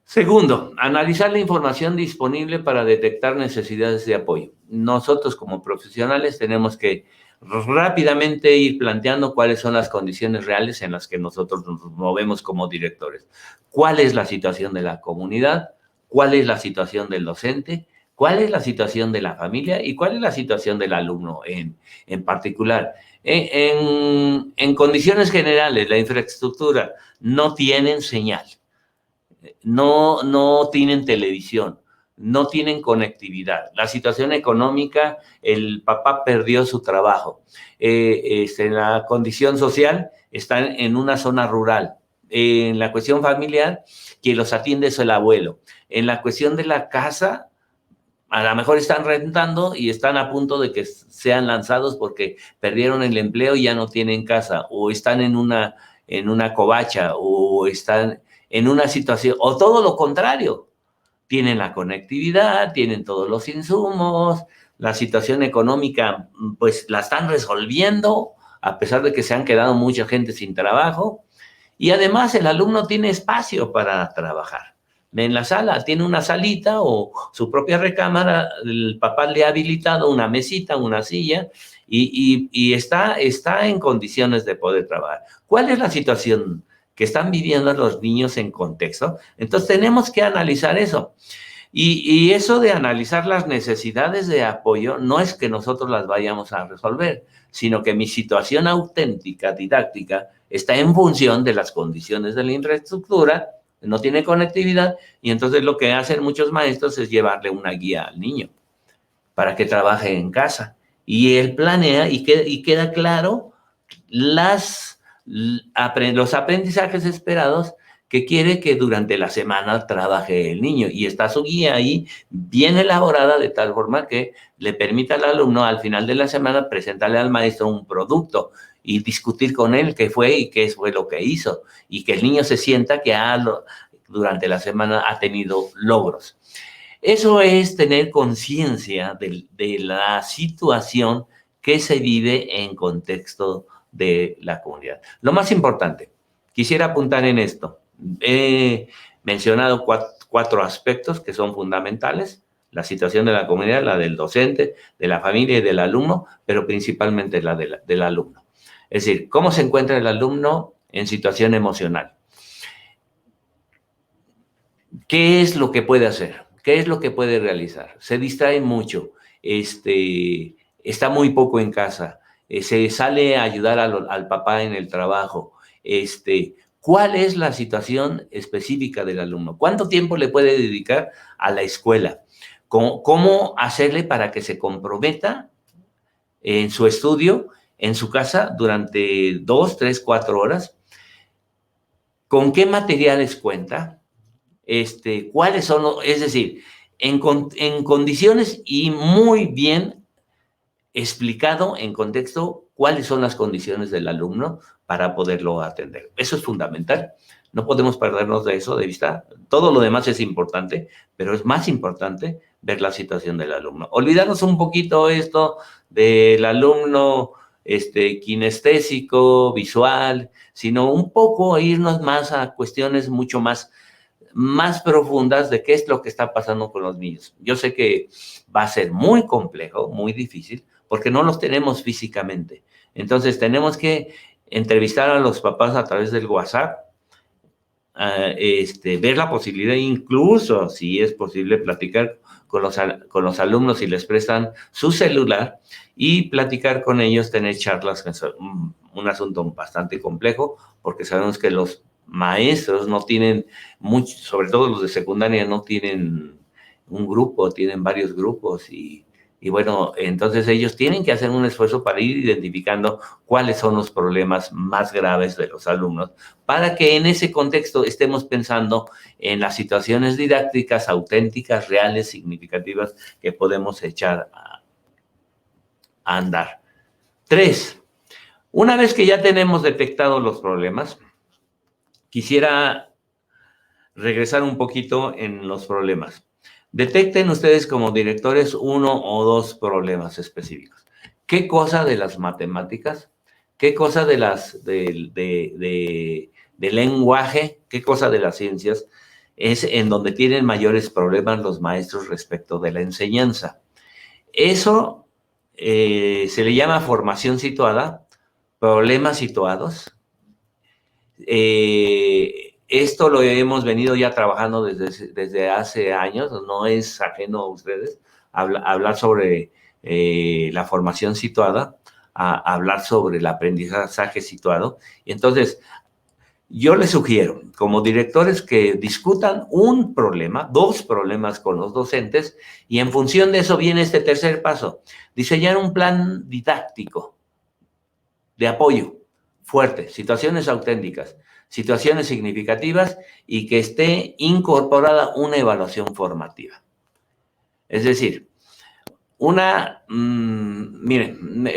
Segundo, analizar la información disponible para detectar necesidades de apoyo. Nosotros como profesionales tenemos que rápidamente ir planteando cuáles son las condiciones reales en las que nosotros nos movemos como directores. ¿Cuál es la situación de la comunidad? ¿Cuál es la situación del docente? ¿Cuál es la situación de la familia? ¿Y cuál es la situación del alumno en particular? En condiciones generales, la infraestructura no tienen señal. No tienen televisión, no tienen conectividad. La situación económica, el papá perdió su trabajo. En la condición social, están en una zona rural. En la cuestión familiar, quien los atiende es el abuelo. En la cuestión de la casa, a lo mejor están rentando y están a punto de que sean lanzados porque perdieron el empleo y ya no tienen casa, o están en una covacha, o están en una situación, o todo lo contrario. Tienen la conectividad, tienen todos los insumos, la situación económica, pues la están resolviendo, a pesar de que se han quedado mucha gente sin trabajo. Y además el alumno tiene espacio para trabajar. En la sala, tiene una salita o su propia recámara, el papá le ha habilitado una mesita, una silla, y está en condiciones de poder trabajar. ¿Cuál es la situación que están viviendo los niños en contexto? Entonces tenemos que analizar eso. Y eso de analizar las necesidades de apoyo no es que nosotros las vayamos a resolver, sino que mi situación auténtica, didáctica, está en función de las condiciones de la infraestructura, no tiene conectividad, y entonces lo que hacen muchos maestros es llevarle una guía al niño para que trabaje en casa. Y él planea y queda claro los aprendizajes esperados que quiere que durante la semana trabaje el niño, y está su guía ahí bien elaborada de tal forma que le permita al alumno al final de la semana presentarle al maestro un producto y discutir con él qué fue y qué fue lo que hizo, y que el niño se sienta que durante la semana ha tenido logros. Eso es tener conciencia de la situación que se vive en contexto de la comunidad. Lo más importante, quisiera apuntar en esto. He mencionado cuatro aspectos que son fundamentales: la situación de la comunidad, la del docente, de la familia y del alumno, pero principalmente la del alumno. Es decir, ¿cómo se encuentra el alumno en situación emocional? ¿Qué es lo que puede hacer? ¿Qué es lo que puede realizar? Se distrae mucho, está muy poco en casa, se sale a ayudar al papá en el trabajo. ¿Cuál es la situación específica del alumno? ¿Cuánto tiempo le puede dedicar a la escuela? ¿Cómo hacerle para que se comprometa en su estudio, en su casa, durante 2, 3, 4 horas? ¿Con qué materiales cuenta? ¿Cuáles son? Es decir, en condiciones y muy bien explicado en contexto cuáles son las condiciones del alumno para poderlo atender. Eso es fundamental. No podemos perdernos de eso de vista. Todo lo demás es importante, pero es más importante ver la situación del alumno. Olvidarnos un poquito esto del alumno kinestésico, visual, sino un poco irnos más a cuestiones mucho más profundas de qué es lo que está pasando con los niños. Yo sé que va a ser muy complejo, muy difícil, porque no los tenemos físicamente. Entonces tenemos que entrevistar a los papás a través del WhatsApp, ver la posibilidad, incluso si es posible, platicar con los alumnos si les prestan su celular y platicar con ellos, tener charlas, que es un asunto bastante complejo, porque sabemos que los maestros no tienen mucho, sobre todo los de secundaria, no tienen un grupo, tienen varios grupos, y bueno, entonces ellos tienen que hacer un esfuerzo para ir identificando cuáles son los problemas más graves de los alumnos, para que en ese contexto estemos pensando en las situaciones didácticas auténticas, reales, significativas, que podemos echar a andar. 3. Una vez que ya tenemos detectados los problemas, quisiera regresar un poquito en los problemas. Detecten ustedes como directores 1 o 2 problemas específicos. ¿Qué cosa de las matemáticas? ¿Qué cosa de lenguaje? ¿Qué cosa de las ciencias es en donde tienen mayores problemas los maestros respecto de la enseñanza? Eso se le llama formación situada, problemas situados. Esto lo hemos venido ya trabajando desde hace años, no es ajeno a ustedes, hablar sobre la formación situada, hablar sobre el aprendizaje situado. Y entonces, Yo les sugiero, como directores, que discutan un problema, 2 problemas con los docentes, y en función de eso viene este tercer paso: diseñar un plan didáctico de apoyo fuerte, situaciones auténticas, situaciones significativas, y que esté incorporada una evaluación formativa. Es decir, miren,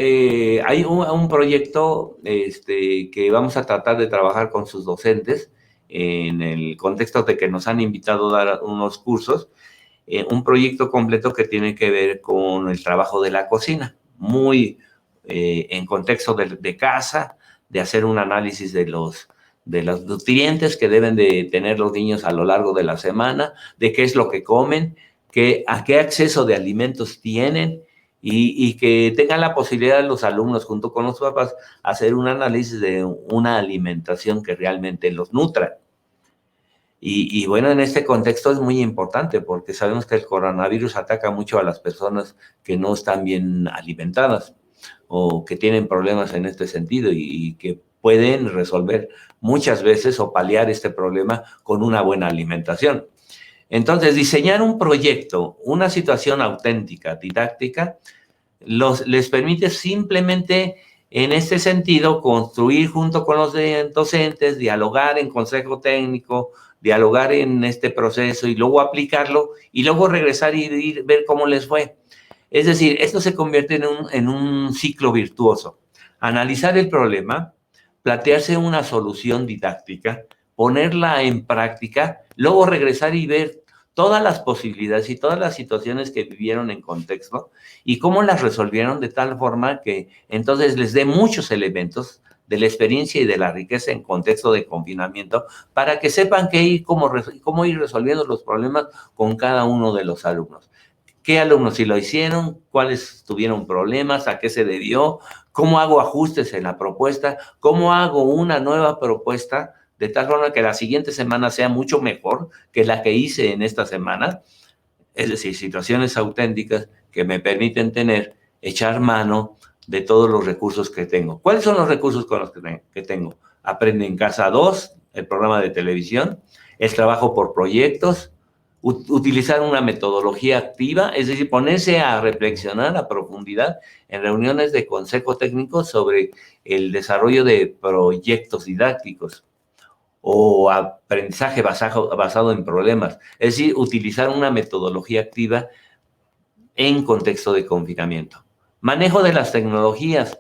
hay un proyecto que vamos a tratar de trabajar con sus docentes en el contexto de que nos han invitado a dar unos cursos, un proyecto completo que tiene que ver con el trabajo de la cocina, muy en contexto de casa, de hacer un análisis de los nutrientes que deben de tener los niños a lo largo de la semana, de qué es lo que comen, a qué acceso de alimentos tienen, y que tengan la posibilidad los alumnos junto con los papás hacer un análisis de una alimentación que realmente los nutra. Y bueno, en este contexto es muy importante porque sabemos que el coronavirus ataca mucho a las personas que no están bien alimentadas o que tienen problemas en este sentido, y que pueden resolver muchas veces o paliar este problema con una buena alimentación. Entonces, diseñar un proyecto, una situación auténtica, didáctica, les permite simplemente, en este sentido, construir junto con los docentes, dialogar en consejo técnico, dialogar en este proceso y luego aplicarlo, y luego regresar y ver cómo les fue. Es decir, esto se convierte en un ciclo virtuoso. Analizar el problema, plantearse una solución didáctica, ponerla en práctica, luego regresar y ver todas las posibilidades y todas las situaciones que vivieron en contexto y cómo las resolvieron, de tal forma que entonces les dé muchos elementos de la experiencia y de la riqueza en contexto de confinamiento, para que sepan cómo ir resolviendo los problemas con cada uno de los alumnos. ¿Qué alumnos sí lo hicieron? ¿Cuáles tuvieron problemas? ¿A qué se debió? ¿Cómo hago ajustes en la propuesta? ¿Cómo hago una nueva propuesta de tal forma que la siguiente semana sea mucho mejor que la que hice en esta semana? Es decir, situaciones auténticas que me permiten echar mano de todos los recursos que tengo. ¿Cuáles son los recursos con los que tengo? Aprende en Casa 2, el programa de televisión, el trabajo por proyectos, utilizar una metodología activa, es decir, ponerse a reflexionar a profundidad en reuniones de consejo técnico sobre el desarrollo de proyectos didácticos o aprendizaje basado en problemas. Es decir, utilizar una metodología activa en contexto de confinamiento. Manejo de las tecnologías.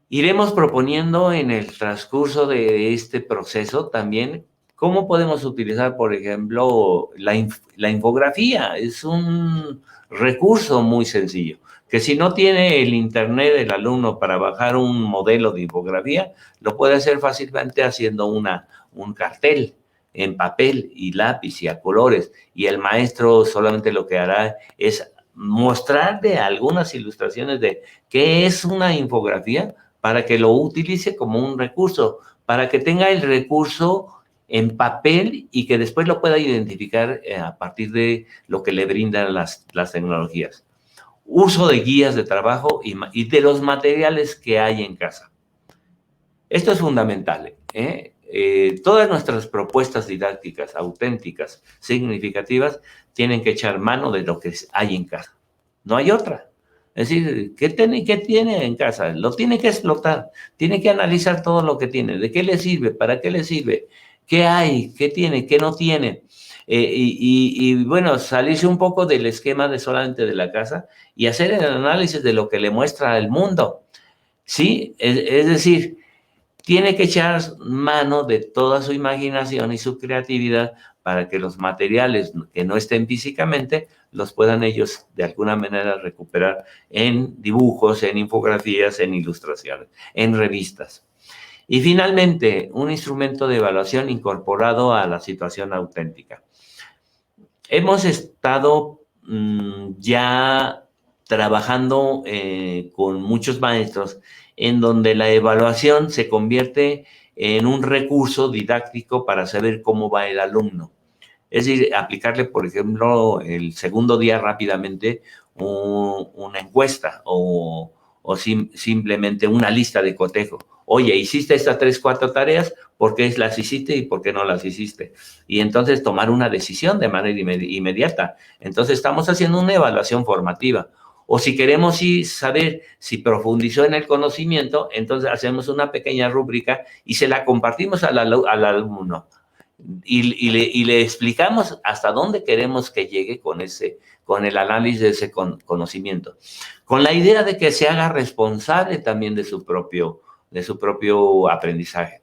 Iremos proponiendo en el transcurso de este proceso también cómo podemos utilizar, por ejemplo, la infografía. Es un recurso muy sencillo, que si no tiene el internet el alumno para bajar un modelo de infografía, lo puede hacer fácilmente haciendo un cartel en papel y lápiz y a colores, y el maestro solamente lo que hará es mostrarle algunas ilustraciones de qué es una infografía, para que lo utilice como un recurso, para que tenga el recurso en papel y que después lo pueda identificar a partir de lo que le brindan las tecnologías. Uso de guías de trabajo y de los materiales que hay en casa. Esto es fundamental. Todas nuestras propuestas didácticas, auténticas, significativas, tienen que echar mano de lo que hay en casa. No hay otra. Es decir, ¿qué tiene en casa? Lo tiene que explotar, tiene que analizar todo lo que tiene, de qué le sirve, para qué le sirve, qué hay, qué tiene, qué no tiene. Y bueno, salirse un poco del esquema de solamente de la casa y hacer el análisis de lo que le muestra al mundo. Sí, es decir, tiene que echar mano de toda su imaginación y su creatividad para que los materiales que no estén físicamente los puedan ellos de alguna manera recuperar en dibujos, en infografías, en ilustraciones, en revistas. Y finalmente, un instrumento de evaluación incorporado a la situación auténtica. Hemos estado ya trabajando con muchos maestros en donde la evaluación se convierte en un recurso didáctico para saber cómo va el alumno. Es decir, aplicarle, por ejemplo, el segundo día rápidamente una encuesta o o simplemente una lista de cotejo. Oye, hiciste estas 3, 4 tareas, ¿por qué las hiciste y por qué no las hiciste? Y entonces tomar una decisión de manera inmediata. Entonces estamos haciendo una evaluación formativa. O si queremos saber si profundizó en el conocimiento, entonces hacemos una pequeña rúbrica y se la compartimos al alumno. Y le explicamos hasta dónde queremos que llegue con el análisis de ese conocimiento. Con la idea de que se haga responsable también de su propio aprendizaje.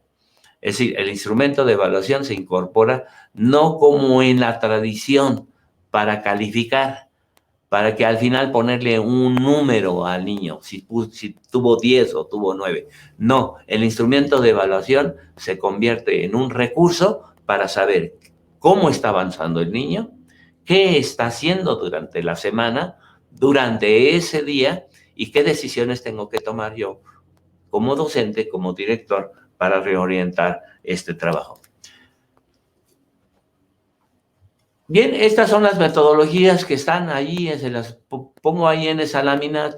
Es decir, el instrumento de evaluación se incorpora no como en la tradición para calificar, para que al final ponerle un número al niño, si tuvo 10 o tuvo 9. No, el instrumento de evaluación se convierte en un recurso para saber cómo está avanzando el niño, qué está haciendo durante la semana, durante ese día, y qué decisiones tengo que tomar yo como docente, como director, para reorientar este trabajo. Bien, estas son las metodologías que están ahí, se las pongo ahí en esa lámina,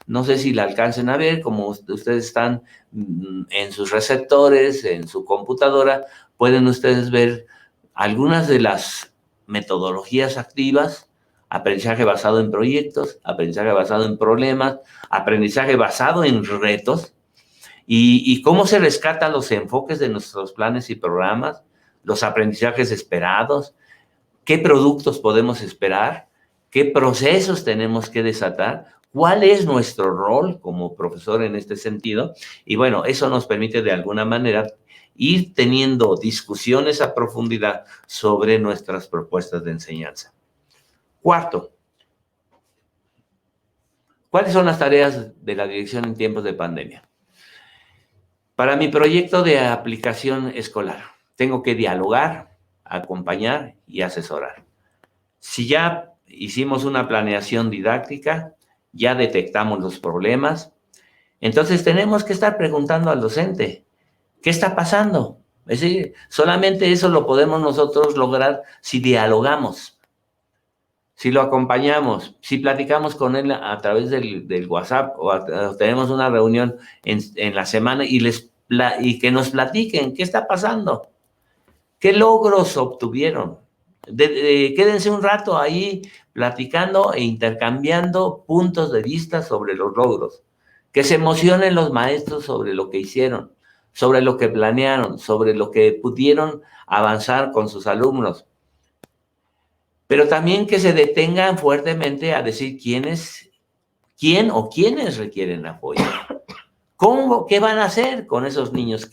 no sé si la alcancen a ver, como ustedes están en sus receptores, en su computadora, pueden ustedes ver algunas de las metodologías activas: aprendizaje basado en proyectos, aprendizaje basado en problemas, aprendizaje basado en retos, y cómo se rescatan los enfoques de nuestros planes y programas, los aprendizajes esperados, qué productos podemos esperar, qué procesos tenemos que desatar, cuál es nuestro rol como profesor en este sentido. Y bueno, eso nos permite de alguna manera ir teniendo discusiones a profundidad sobre nuestras propuestas de enseñanza. Cuarto, ¿cuáles son las tareas de la dirección en tiempos de pandemia? Para mi proyecto de aplicación escolar, tengo que dialogar, acompañar y asesorar. Si ya hicimos una planeación didáctica, ya detectamos los problemas, entonces tenemos que estar preguntando al docente, ¿qué está pasando? Es decir, solamente eso lo podemos nosotros lograr si dialogamos, si lo acompañamos, si platicamos con él a través del WhatsApp o tenemos una reunión en la semana y que nos platiquen qué está pasando, qué logros obtuvieron. Quédense un rato ahí platicando e intercambiando puntos de vista sobre los logros. Que se emocionen los maestros sobre lo que hicieron, sobre lo que planearon, sobre lo que pudieron avanzar con sus alumnos. Pero también que se detengan fuertemente a decir quién o quiénes requieren apoyo. ¿Qué van a hacer con esos niños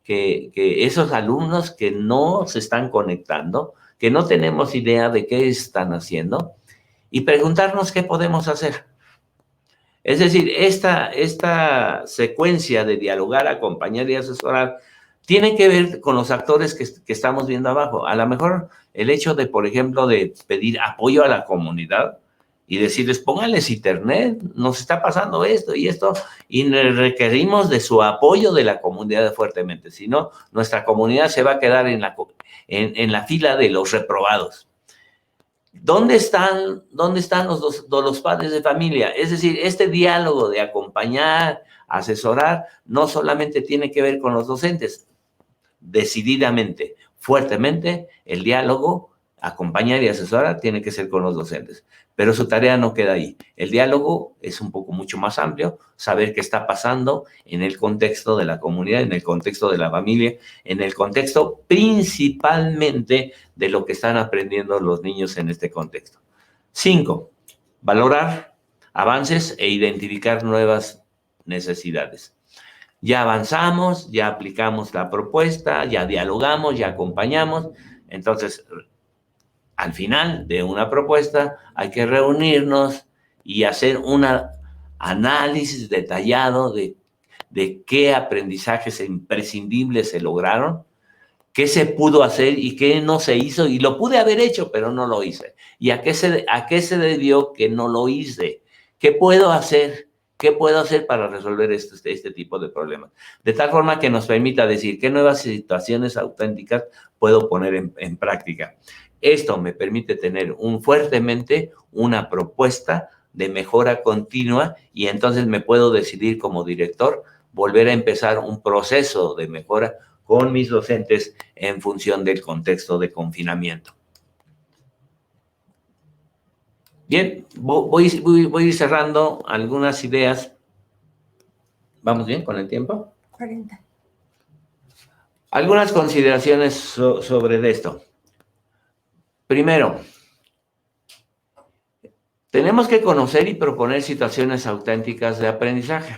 esos alumnos que no se están conectando, que no tenemos idea de qué están haciendo? Y preguntarnos qué podemos hacer. Es decir, esta secuencia de dialogar, acompañar y asesorar tiene que ver con los actores que estamos viendo abajo. A lo mejor el hecho de, por ejemplo, de pedir apoyo a la comunidad y decirles, pónganles internet, nos está pasando esto y esto, y requerimos de su apoyo de la comunidad fuertemente. Si no, nuestra comunidad se va a quedar en la fila de los reprobados. ¿Dónde están los padres de familia? Es decir, este diálogo de acompañar, asesorar, no solamente tiene que ver con los docentes. Decididamente, fuertemente, el diálogo, acompañar y asesorar tiene que ser con los docentes. Pero su tarea no queda ahí. El diálogo es mucho más amplio, saber qué está pasando en el contexto de la comunidad, en el contexto de la familia, en el contexto principalmente de lo que están aprendiendo los niños en este contexto. 5, valorar avances e identificar nuevas necesidades. Ya avanzamos, ya aplicamos la propuesta, ya dialogamos, ya acompañamos. Entonces, al final de una propuesta hay que reunirnos y hacer un análisis detallado de qué aprendizajes imprescindibles se lograron, qué se pudo hacer y qué no se hizo, y lo pude haber hecho, pero no lo hice. ¿Y a qué se debió que no lo hice? ¿Qué puedo hacer? ¿Qué puedo hacer para resolver este tipo de problemas? De tal forma que nos permita decir qué nuevas situaciones auténticas puedo poner en práctica. Esto me permite tener fuertemente una propuesta de mejora continua y entonces me puedo decidir como director volver a empezar un proceso de mejora con mis docentes en función del contexto de confinamiento. Bien, voy a ir cerrando algunas ideas. ¿Vamos bien con el tiempo? 40. Algunas consideraciones sobre esto. Primero, tenemos que conocer y proponer situaciones auténticas de aprendizaje.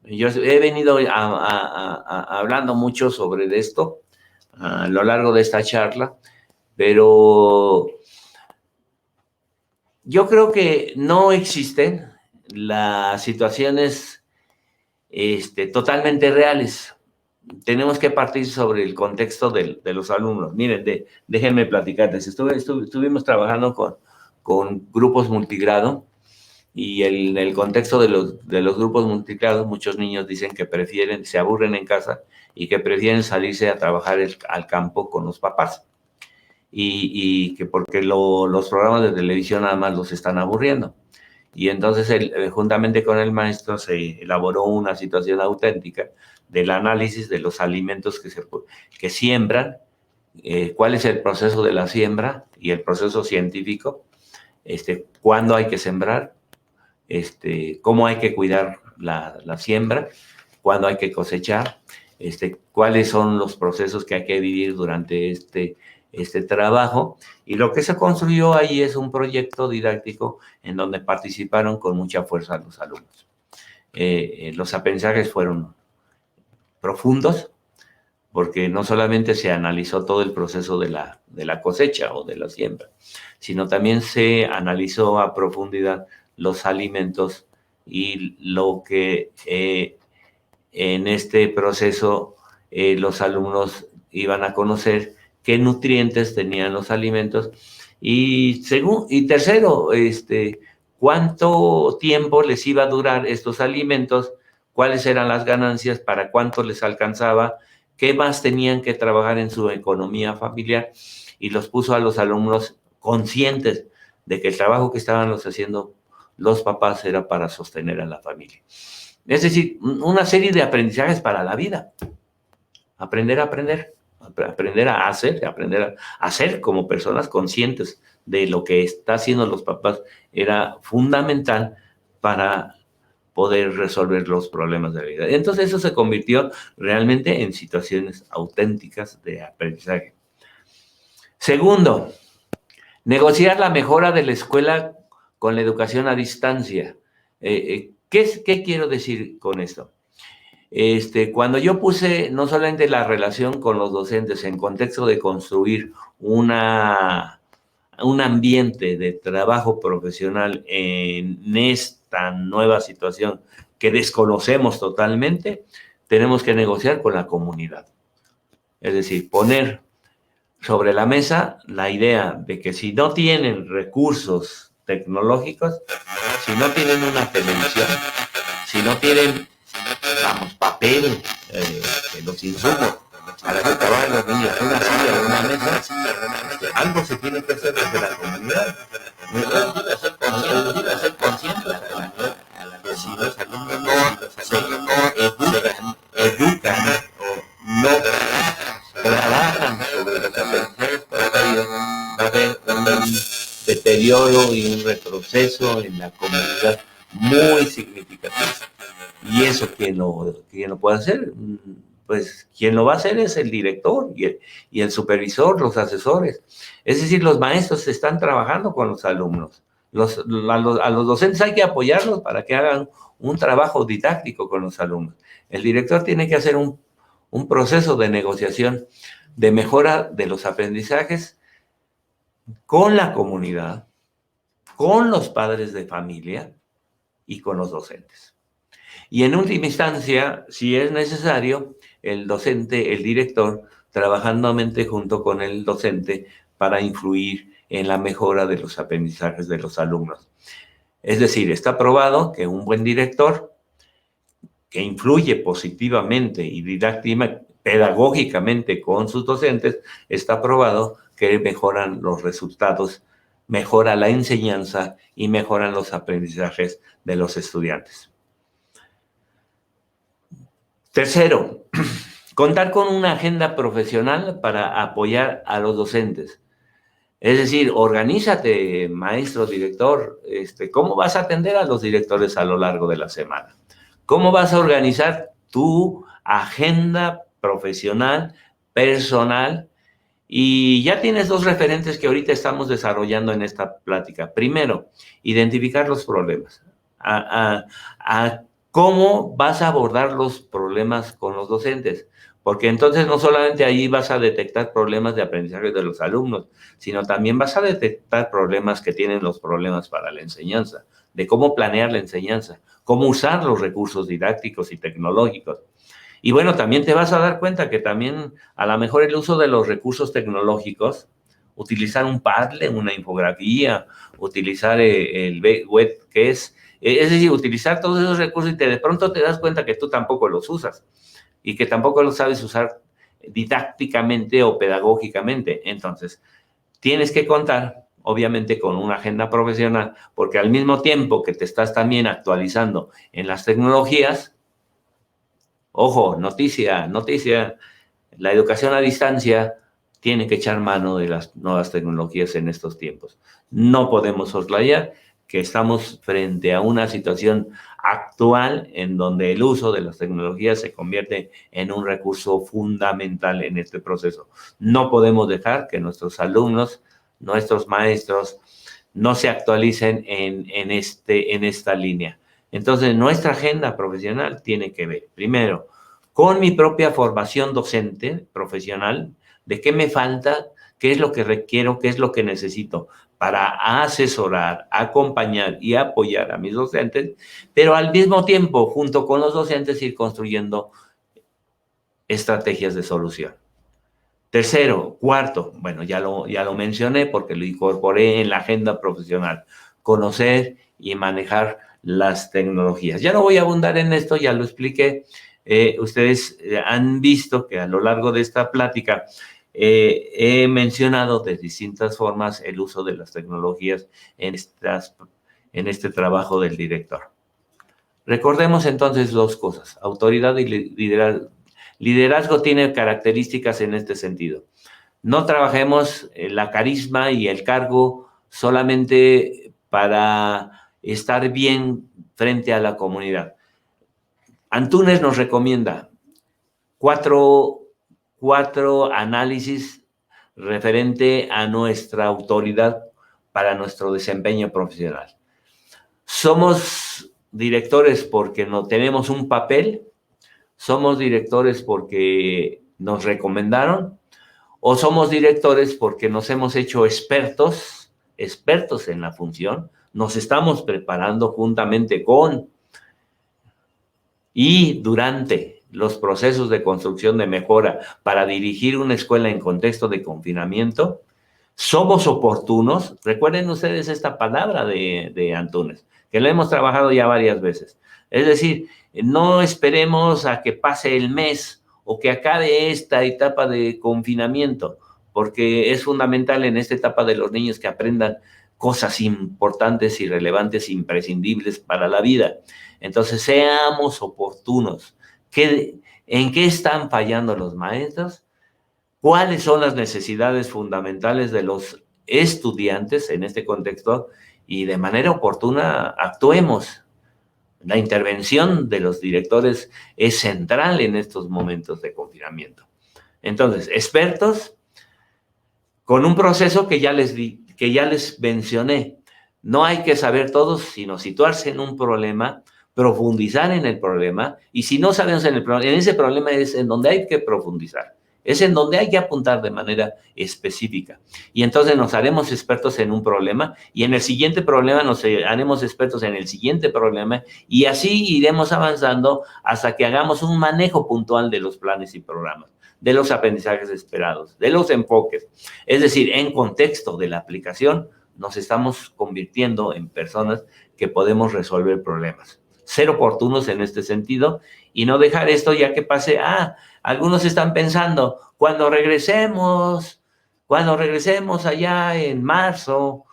Yo he venido hablando mucho sobre esto a lo largo de esta charla, pero yo creo que no existen las situaciones totalmente reales. Tenemos que partir sobre el contexto de los alumnos. Miren, déjenme platicarles. Estuvimos trabajando con grupos multigrado y en el contexto de los grupos multigrado, muchos niños dicen que se aburren en casa y que prefieren salirse a trabajar al campo con los papás. Y que porque los programas de televisión nada más los están aburriendo. Y entonces, juntamente con el maestro, se elaboró una situación auténtica del análisis de los alimentos que siembran, cuál es el proceso de la siembra y el proceso científico, cuándo hay que sembrar, cómo hay que cuidar la siembra, cuándo hay que cosechar, cuáles son los procesos que hay que vivir durante este trabajo, y lo que se construyó ahí es un proyecto didáctico en donde participaron con mucha fuerza los alumnos. Los aprendizajes fueron profundos, porque no solamente se analizó todo el proceso de la cosecha o de la siembra, sino también se analizó a profundidad los alimentos y lo que en este proceso los alumnos iban a conocer qué nutrientes tenían los alimentos y tercero, cuánto tiempo les iba a durar estos alimentos, cuáles eran las ganancias, para cuánto les alcanzaba, qué más tenían que trabajar en su economía familiar, y los puso a los alumnos conscientes de que el trabajo que estaban haciendo los papás era para sostener a la familia. Es decir, una serie de aprendizajes para la vida. Aprender a hacer, aprender a ser como personas conscientes de lo que está haciendo los papás era fundamental para poder resolver los problemas de la vida. Entonces eso se convirtió realmente en situaciones auténticas de aprendizaje. Segundo, negociar la mejora de la escuela con la educación a distancia. ¿Qué quiero decir con esto? Cuando yo puse no solamente la relación con los docentes en contexto de construir un ambiente de trabajo profesional en esta nueva situación que desconocemos totalmente, tenemos que negociar con la comunidad. Es decir, poner sobre la mesa la idea de que si no tienen recursos tecnológicos, si no tienen una televisión, si no tienen, papel, los insumos para que trabajen los niños, una silla o una mesa, algo se tiene que hacer desde la comunidad. Ser conscientes que si los alumnos no educan o no trabajan sobre los aprendizajes, va a haber un deterioro y un retroceso en la comunidad muy significativo. ¿Y eso quién lo puede hacer? Pues quien lo va a hacer es el director y el supervisor, los asesores. Es decir, los maestros están trabajando con los alumnos. A los docentes hay que apoyarlos para que hagan un trabajo didáctico con los alumnos. El director tiene que hacer un proceso de negociación de mejora de los aprendizajes con la comunidad, con los padres de familia y con los docentes. Y en última instancia, si es necesario, el docente, el director, trabajando junto con el docente para influir en la mejora de los aprendizajes de los alumnos. Es decir, está probado que un buen director que influye positivamente y pedagógicamente con sus docentes, está probado que mejoran los resultados mejora la enseñanza y mejoran los aprendizajes de los estudiantes. Tercero, contar con una agenda profesional para apoyar a los docentes. Es decir, organízate, maestro, director, ¿cómo vas a atender a los directores a lo largo de la semana? ¿Cómo vas a organizar tu agenda profesional, personal? Y ya tienes dos referentes que ahorita estamos desarrollando en esta plática. Primero, identificar los problemas. ¿Cómo vas a abordar los problemas con los docentes? Porque entonces no solamente ahí vas a detectar problemas de aprendizaje de los alumnos, sino también vas a detectar problemas que tienen los problemas para la enseñanza, de cómo planear la enseñanza, cómo usar los recursos didácticos y tecnológicos. Y bueno, también te vas a dar cuenta que también a lo mejor el uso de los recursos tecnológicos, utilizar un Padlet, una infografía, utilizar el web, que es decir, utilizar todos esos recursos y de pronto te das cuenta que tú tampoco los usas y que tampoco los sabes usar didácticamente o pedagógicamente. Entonces, tienes que contar, obviamente, con una agenda profesional, porque al mismo tiempo que te estás también actualizando en las tecnologías, ojo, noticia, la educación a distancia tiene que echar mano de las nuevas tecnologías en estos tiempos. No podemos soslayar que estamos frente a una situación actual en donde el uso de las tecnologías se convierte en un recurso fundamental en este proceso. No podemos dejar que nuestros alumnos, nuestros maestros, no se actualicen en esta línea. Entonces, nuestra agenda profesional tiene que ver, primero, con mi propia formación docente profesional, de qué me falta, qué es lo que requiero, qué es lo que necesito para asesorar, acompañar y apoyar a mis docentes, pero al mismo tiempo, junto con los docentes, ir construyendo estrategias de solución. Tercero, cuarto, bueno, ya lo mencioné porque lo incorporé en la agenda profesional, conocer y manejar las tecnologías. Ya no voy a abundar en esto, ya lo expliqué. Ustedes han visto que a lo largo de esta plática he mencionado de distintas formas el uso de las tecnologías en este trabajo del director. Recordemos entonces dos cosas, autoridad y liderazgo. Liderazgo tiene características en este sentido. No trabajemos la carisma y el cargo solamente para estar bien frente a la comunidad. Antunes nos recomienda cuatro análisis referente a nuestra autoridad para nuestro desempeño profesional. Somos directores porque no tenemos un papel, somos directores porque nos recomendaron, o somos directores porque nos hemos hecho expertos en la función, nos estamos preparando juntamente con y durante los procesos de construcción de mejora para dirigir una escuela en contexto de confinamiento. Somos oportunos. Recuerden ustedes esta palabra de Antunes, que la hemos trabajado ya varias veces. Es decir, no esperemos a que pase el mes o que acabe esta etapa de confinamiento, porque es fundamental en esta etapa de los niños que aprendan cosas importantes y relevantes, imprescindibles para la vida. Entonces, seamos oportunos. ¿En qué están fallando los maestros? ¿Cuáles son las necesidades fundamentales de los estudiantes en este contexto? Y de manera oportuna actuemos. La intervención de los directores es central en estos momentos de confinamiento. Entonces, expertos con un proceso que ya les mencioné. No hay que saber todos, sino situarse en un problema, profundizar en el problema, y si no sabemos en ese problema es en donde hay que profundizar, es en donde hay que apuntar de manera específica. Y entonces nos haremos expertos en un problema, y en el siguiente problema nos haremos expertos en el siguiente problema, y así iremos avanzando hasta que hagamos un manejo puntual de los planes y programas, de los aprendizajes esperados, de los enfoques. Es decir, en contexto de la aplicación, nos estamos convirtiendo en personas que podemos resolver problemas. Ser oportunos en este sentido y no dejar esto ya que pase. Algunos están pensando, cuando regresemos allá en marzo,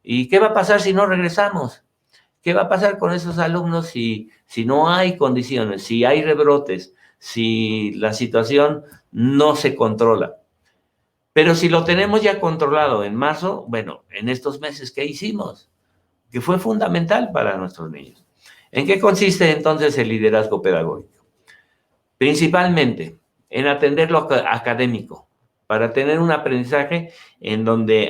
¿Y qué va a pasar si no regresamos? ¿Qué va a pasar con esos alumnos si no hay condiciones, si hay rebrotes, si la situación no se controla? Pero si lo tenemos ya controlado en marzo, bueno, en estos meses, ¿qué hicimos? Que fue fundamental para nuestros niños. ¿En qué consiste entonces el liderazgo pedagógico? Principalmente en atender lo académico, para tener un aprendizaje en donde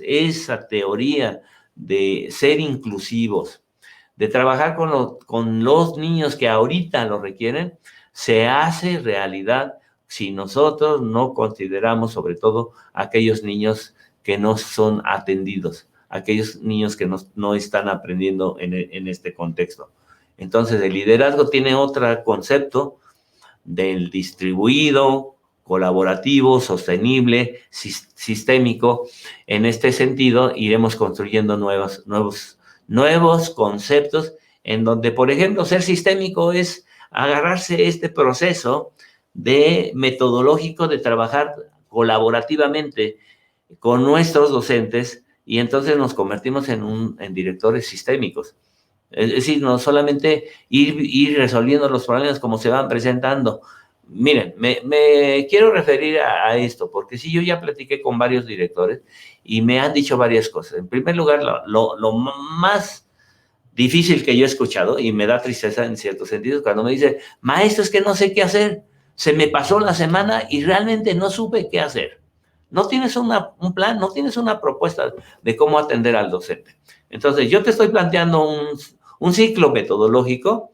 esa teoría de ser inclusivos, de trabajar con los niños que ahorita lo requieren, se hace realidad si nosotros no consideramos sobre todo aquellos niños que no son atendidos, aquellos niños que no están aprendiendo en este contexto. Entonces, el liderazgo tiene otro concepto del distribuido, colaborativo, sostenible, sistémico. En este sentido, iremos construyendo nuevos conceptos en donde, por ejemplo, ser sistémico es agarrarse este proceso metodológico de trabajar colaborativamente con nuestros docentes y entonces nos convertimos en directores sistémicos. Es decir, no solamente ir resolviendo los problemas como se van presentando. Miren, me quiero referir a esto, porque sí, yo ya platiqué con varios directores y me han dicho varias cosas. En primer lugar, lo más difícil que yo he escuchado, y me da tristeza en ciertos sentidos, cuando me dice, maestro, es que no sé qué hacer, se me pasó la semana y realmente no supe qué hacer. No tienes un plan, no tienes una propuesta de cómo atender al docente. Entonces, yo te estoy planteando un ciclo metodológico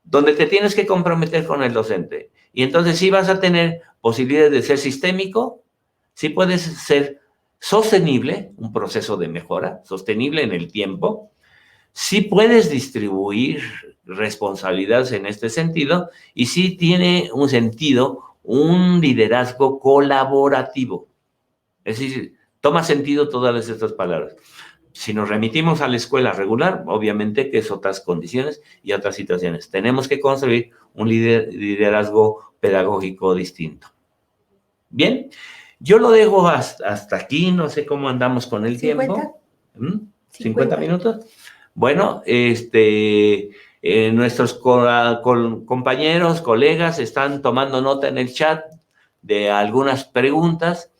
donde te tienes que comprometer con el docente. Y entonces sí vas a tener posibilidades de ser sistémico, sí puedes ser sostenible, un proceso de mejora, sostenible en el tiempo, sí puedes distribuir responsabilidades en este sentido y sí tiene un sentido, un liderazgo colaborativo. Es decir, toma sentido todas estas palabras. Si nos remitimos a la escuela regular, obviamente que es otras condiciones y otras situaciones. Tenemos que construir un liderazgo pedagógico distinto. Bien, yo lo dejo hasta aquí, no sé cómo andamos con el tiempo. 50 minutos. Bueno, nuestros compañeros, colegas están tomando nota en el chat de algunas preguntas,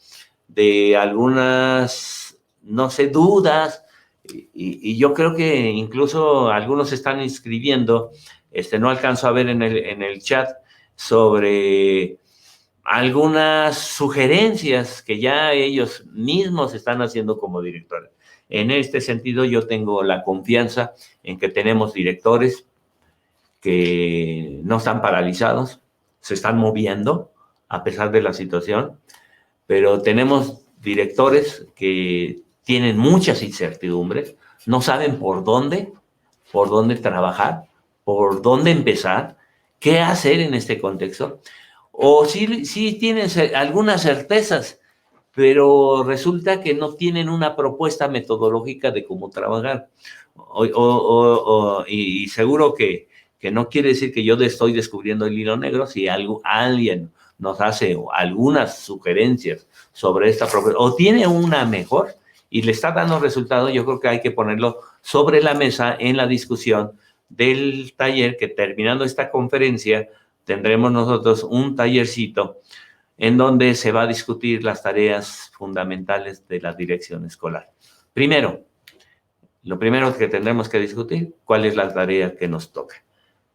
de algunas, no sé, dudas, y yo creo que incluso algunos están inscribiendo, no alcanzo a ver en el chat, sobre algunas sugerencias que ya ellos mismos están haciendo como directores. En este sentido, yo tengo la confianza en que tenemos directores que no están paralizados, se están moviendo a pesar de la situación, pero tenemos directores que tienen muchas incertidumbres, no saben por dónde trabajar, por dónde empezar, qué hacer en este contexto, o sí tienen algunas certezas, pero resulta que no tienen una propuesta metodológica de cómo trabajar. Y seguro que no quiere decir que yo estoy descubriendo el hilo negro. Si alguien nos hace algunas sugerencias sobre esta propuesta, o tiene una mejor y le está dando resultado, yo creo que hay que ponerlo sobre la mesa en la discusión del taller, que terminando esta conferencia tendremos nosotros un tallercito en donde se va a discutir las tareas fundamentales de la dirección escolar. Lo primero que tendremos que discutir, ¿cuál es la tarea que nos toca?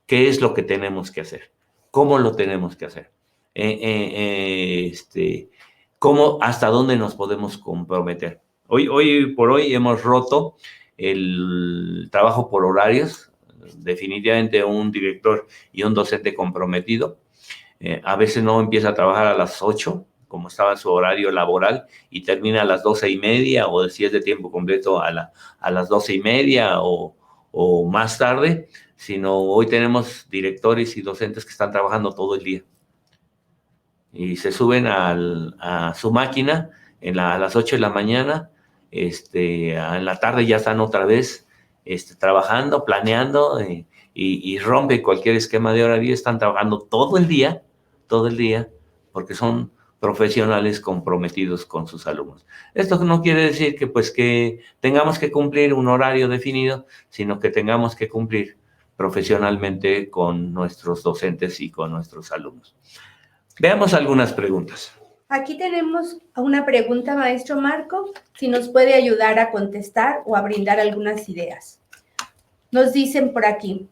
¿Qué es lo que tenemos que hacer? ¿Cómo lo tenemos que hacer? ¿Hasta dónde nos podemos comprometer? Hoy por hoy hemos roto el trabajo por horarios, definitivamente un director y un docente comprometido. A veces no empieza a trabajar a las 8, como estaba en su horario laboral, y termina a las 12:30, o si es de tiempo completo a las 12:30 o más tarde, sino hoy tenemos directores y docentes que están trabajando todo el día. Y se suben a su máquina a las 8 de la mañana, en la tarde ya están otra vez trabajando, planeando, y rompe cualquier esquema de horario, están trabajando todo el día, porque son profesionales comprometidos con sus alumnos. Esto no quiere decir que, pues, que tengamos que cumplir un horario definido, sino que tengamos que cumplir profesionalmente con nuestros docentes y con nuestros alumnos. Veamos algunas preguntas. Aquí tenemos una pregunta, maestro Marco, si nos puede ayudar a contestar o a brindar algunas ideas. Nos dicen por aquí,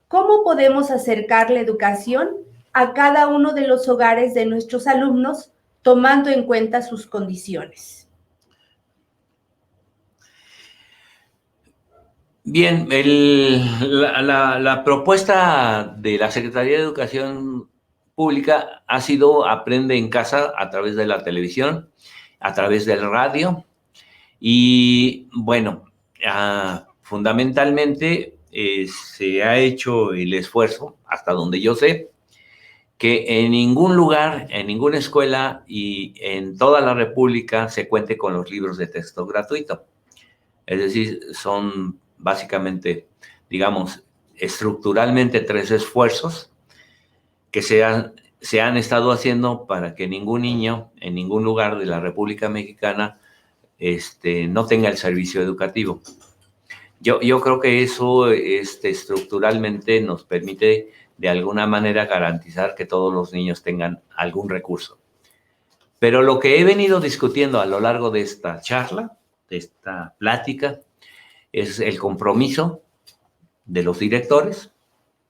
¿cómo podemos acercar la educación a cada uno de los hogares de nuestros alumnos, tomando en cuenta sus condiciones? Bien, la propuesta de la Secretaría de Educación Pública ha sido aprende en casa a través de la televisión, a través del radio y, bueno, fundamentalmente se ha hecho el esfuerzo, hasta donde yo sé, que en ningún lugar, en ninguna escuela y en toda la República se cuente con los libros de texto gratuito. Es decir, son básicamente, digamos, estructuralmente 3 esfuerzos que se han estado haciendo para que ningún niño en ningún lugar de la República Mexicana no tenga el servicio educativo. Yo creo que eso estructuralmente nos permite de alguna manera garantizar que todos los niños tengan algún recurso. Pero lo que he venido discutiendo a lo largo de esta charla, de esta plática, es el compromiso de los directores.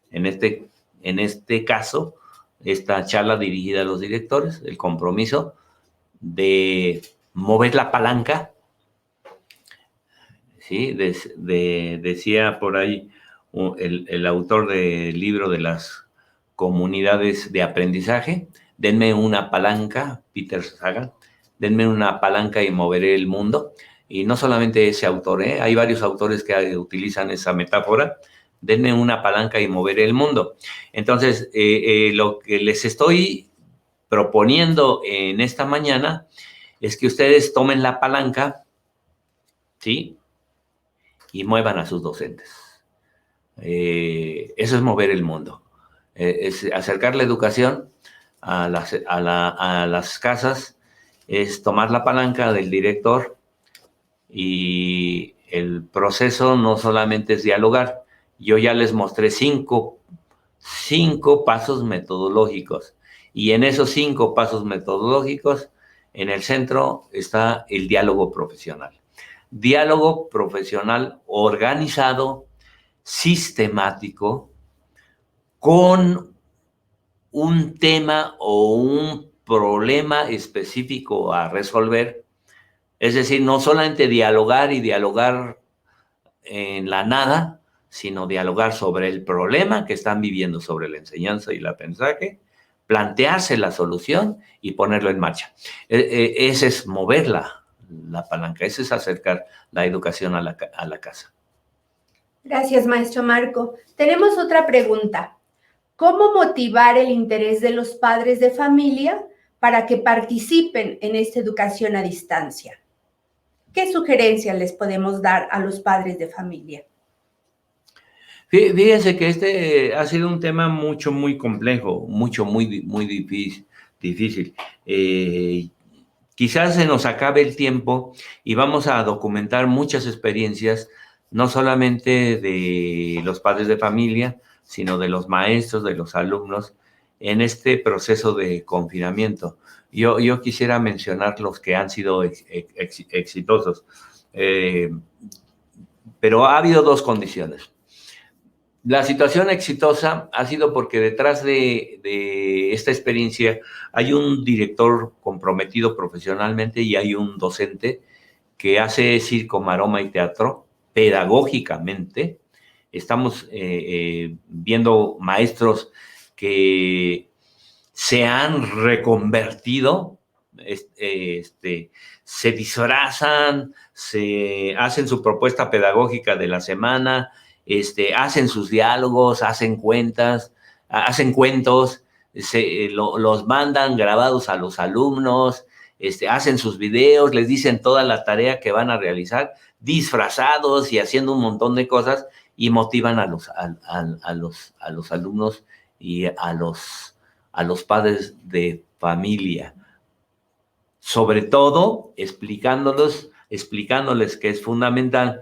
En este caso, esta charla dirigida a los directores, el compromiso de mover la palanca. ¿Sí? Decía por ahí el autor del libro de las comunidades de aprendizaje, denme una palanca, Peter Sagan, denme una palanca y moveré el mundo. Y no solamente ese autor, hay varios autores que utilizan esa metáfora, denme una palanca y moveré el mundo. Entonces, lo que les estoy proponiendo en esta mañana es que ustedes tomen la palanca, ¿sí?, y muevan a sus docentes. Eso es mover el mundo. Es acercar la educación a las casas, es tomar la palanca del director y el proceso no solamente es dialogar. Yo ya les mostré 5 pasos metodológicos y en esos 5 pasos metodológicos, en el centro está el diálogo profesional. Diálogo profesional organizado, sistemático, con un tema o un problema específico a resolver. Es decir, no solamente dialogar y dialogar en la nada, sino dialogar sobre el problema que están viviendo sobre la enseñanza y el aprendizaje, plantearse la solución y ponerlo en marcha. Ese es mover la palanca, ese es acercar la educación a la casa. Gracias, maestro Marco. Tenemos otra pregunta. ¿Cómo motivar el interés de los padres de familia para que participen en esta educación a distancia? ¿Qué sugerencias les podemos dar a los padres de familia? Fíjense que este ha sido un tema muy complejo, muy difícil. Quizás se nos acabe el tiempo y vamos a documentar muchas experiencias, no solamente de los padres de familia, sino de los maestros, de los alumnos, en este proceso de confinamiento. Yo quisiera mencionar los que han sido exitosos, pero ha habido 2 condiciones. La situación exitosa ha sido porque detrás de esta experiencia hay un director comprometido profesionalmente y hay un docente que hace circo, maroma y teatro pedagógicamente. Estamos viendo maestros que se han reconvertido, se disfrazan, se hacen su propuesta pedagógica de la semana, hacen sus diálogos, hacen cuentos, los mandan grabados a los alumnos, hacen sus videos, les dicen toda la tarea que van a realizar, disfrazados y haciendo un montón de cosas, y motivan a los alumnos y a los padres de familia sobre todo explicándoles que es fundamental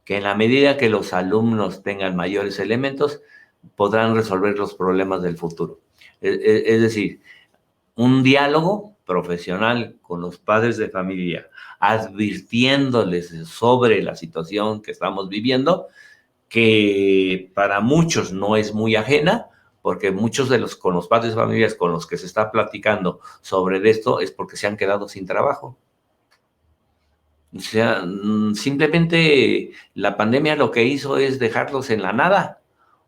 que en la medida que los alumnos tengan mayores elementos, podrán resolver los problemas del futuro. Es decir, un diálogo profesional con los padres de familia, advirtiéndoles sobre la situación que estamos viviendo, que para muchos no es muy ajena, porque muchos con los padres de familias con los que se está platicando sobre esto es porque se han quedado sin trabajo. O sea, simplemente la pandemia lo que hizo es dejarlos en la nada,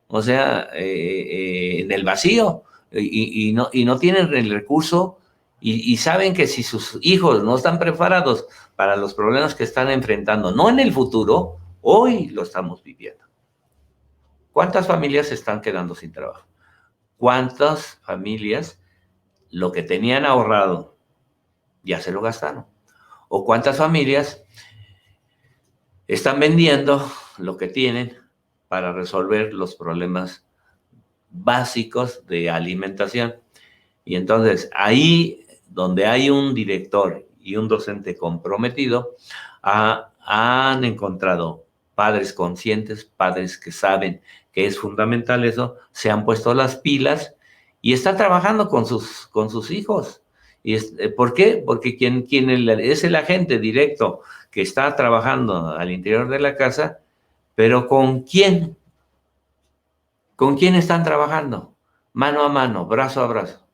o sea, en el vacío, y no tienen el recurso, y saben que si sus hijos no están preparados para los problemas que están enfrentando, no en el futuro, hoy lo estamos viviendo. ¿Cuántas familias se están quedando sin trabajo? ¿Cuántas familias lo que tenían ahorrado ya se lo gastaron? ¿O cuántas familias están vendiendo lo que tienen para resolver los problemas básicos de alimentación? Y entonces, ahí donde hay un director y un docente comprometido, han encontrado padres conscientes, padres que saben que es fundamental eso, se han puesto las pilas y están trabajando con sus hijos. ¿Por qué? Porque quien es el agente directo que está trabajando al interior de la casa, pero ¿con quién? ¿Con quién están trabajando? Mano a mano, brazo a brazo,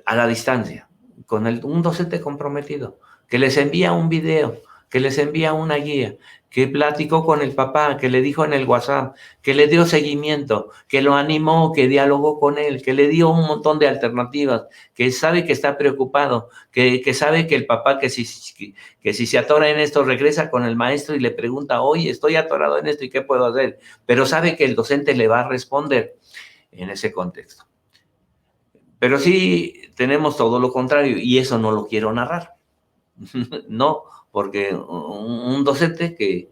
a la distancia, con un docente comprometido, que les envía un video, que les envía una guía, que platicó con el papá, que le dijo en el WhatsApp, que le dio seguimiento, que lo animó, que dialogó con él, que le dio un montón de alternativas, que sabe que está preocupado, que sabe que el papá, que si se atora en esto, regresa con el maestro y le pregunta, oye, estoy atorado en esto y ¿qué puedo hacer? Pero sabe que el docente le va a responder en ese contexto. Pero sí tenemos todo lo contrario, y eso no lo quiero narrar. No, porque un docente que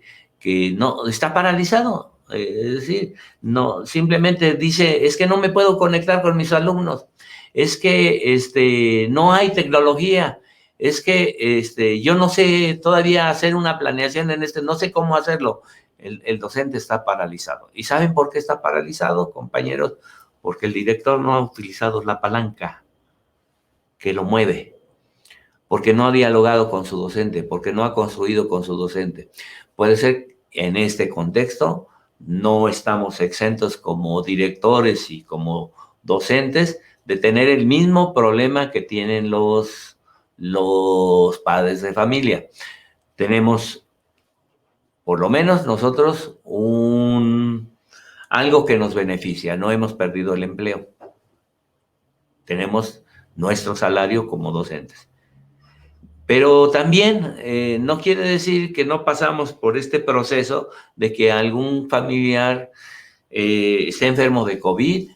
no está paralizado, es decir, no, simplemente dice, es que no me puedo conectar con mis alumnos, es que no hay tecnología, es que yo no sé todavía hacer una planeación no sé cómo hacerlo. El docente está paralizado. ¿Y saben por qué está paralizado, compañeros? Porque el director no ha utilizado la palanca que lo mueve, porque no ha dialogado con su docente, porque no ha construido con su docente. Puede ser en este contexto, no estamos exentos como directores y como docentes de tener el mismo problema que tienen los padres de familia. Tenemos, por lo menos nosotros, algo que nos beneficia, no hemos perdido el empleo. Tenemos nuestro salario como docentes. Pero también no quiere decir que no pasamos por este proceso de que algún familiar esté enfermo de COVID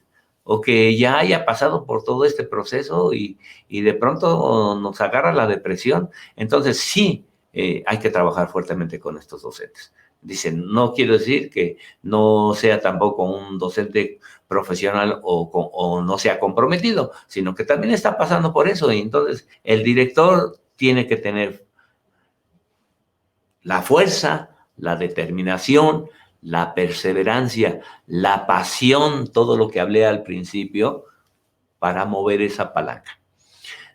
o que ya haya pasado por todo este proceso y de pronto nos agarra la depresión. Entonces sí, hay que trabajar fuertemente con estos docentes. Dicen, no quiero decir que no sea tampoco un docente profesional o no sea comprometido, sino que también está pasando por eso. Y entonces el director tiene que tener la fuerza, la determinación, la perseverancia, la pasión, todo lo que hablé al principio, para mover esa palanca.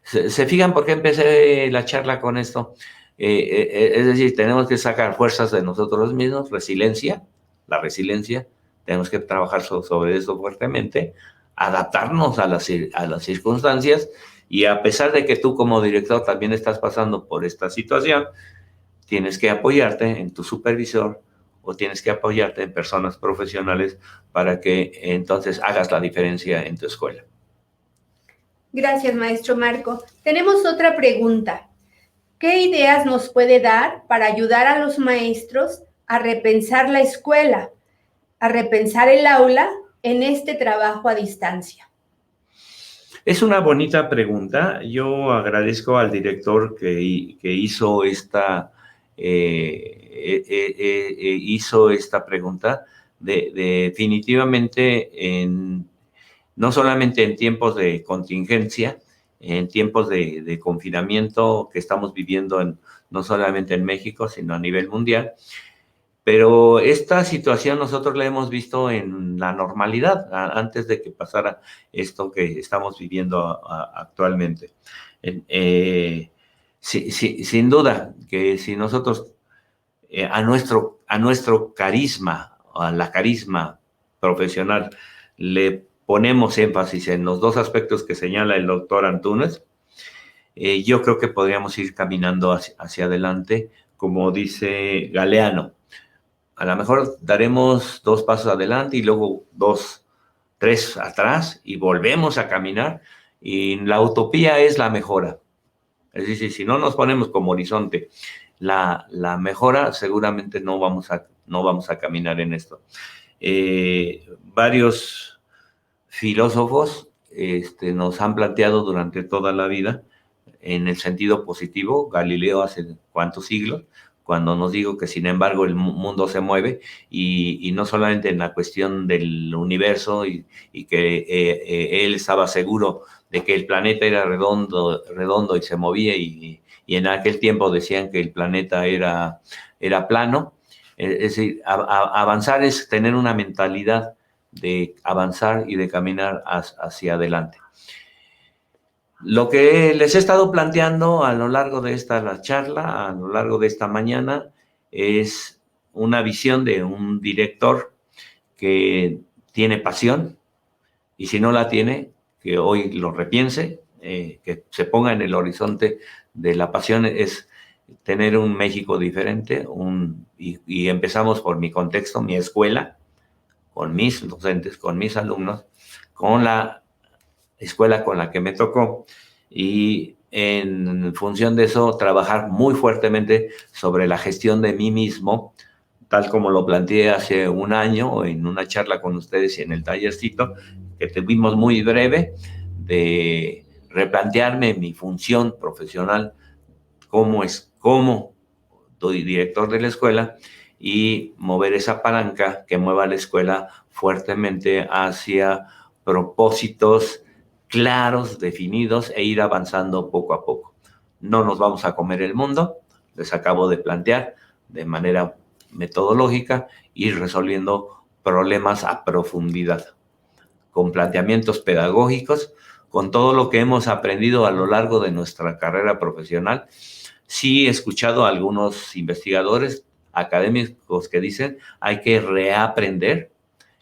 ¿Se fijan por qué empecé la charla con esto? Es decir, tenemos que sacar fuerzas de nosotros mismos, la resiliencia, tenemos que trabajar sobre eso fuertemente, adaptarnos a las circunstancias, y a pesar de que tú como director también estás pasando por esta situación, tienes que apoyarte en tu supervisor o tienes que apoyarte en personas profesionales para que entonces hagas la diferencia en tu escuela. Gracias, maestro Marco. Tenemos otra pregunta. ¿Qué ideas nos puede dar para ayudar a los maestros a repensar la escuela, a repensar el aula en este trabajo a distancia? Es una bonita pregunta. Yo agradezco al director que hizo esta pregunta. Definitivamente, no solamente en tiempos de contingencia, en tiempos de confinamiento que estamos viviendo no solamente en México, sino a nivel mundial. Pero esta situación nosotros la hemos visto en la normalidad, antes de que pasara esto que estamos viviendo actualmente. Sin duda que si nosotros a nuestro carisma, a la carisma profesional, le ponemos énfasis en los dos aspectos que señala el doctor Antúnez, yo creo que podríamos ir caminando hacia adelante, como dice Galeano. A lo mejor daremos 2 pasos adelante y luego 2, 3 atrás y volvemos a caminar, y la utopía es la mejora. Es decir, si no nos ponemos como horizonte la mejora, seguramente no vamos a caminar en esto. Varios filósofos nos han planteado durante toda la vida en el sentido positivo. Galileo hace cuántos siglos, cuando nos dijo que sin embargo el mundo se mueve, y no solamente en la cuestión del universo, y que él estaba seguro de que el planeta era redondo y se movía, y en aquel tiempo decían que el planeta era plano. Es decir, avanzar es tener una mentalidad de avanzar y de caminar hacia adelante. Lo que les he estado planteando a lo largo de la charla, a lo largo de esta mañana, es una visión de un director que tiene pasión, y si no la tiene, que hoy lo repiense, que se ponga en el horizonte de la pasión. Es tener un México diferente, y empezamos por mi contexto, mi escuela, con mis docentes, con mis alumnos, con la escuela con la que me tocó, y en función de eso trabajar muy fuertemente sobre la gestión de mí mismo, tal como lo planteé hace un año en una charla con ustedes y en el tallercito que tuvimos muy breve, de replantearme mi función profesional como director de la escuela, y mover esa palanca que mueva la escuela fuertemente hacia propósitos claros, definidos, e ir avanzando poco a poco. No nos vamos a comer el mundo, les acabo de plantear de manera metodológica, ir resolviendo problemas a profundidad, con planteamientos pedagógicos, con todo lo que hemos aprendido a lo largo de nuestra carrera profesional. Sí he escuchado a algunos investigadores académicos que dicen hay que reaprender.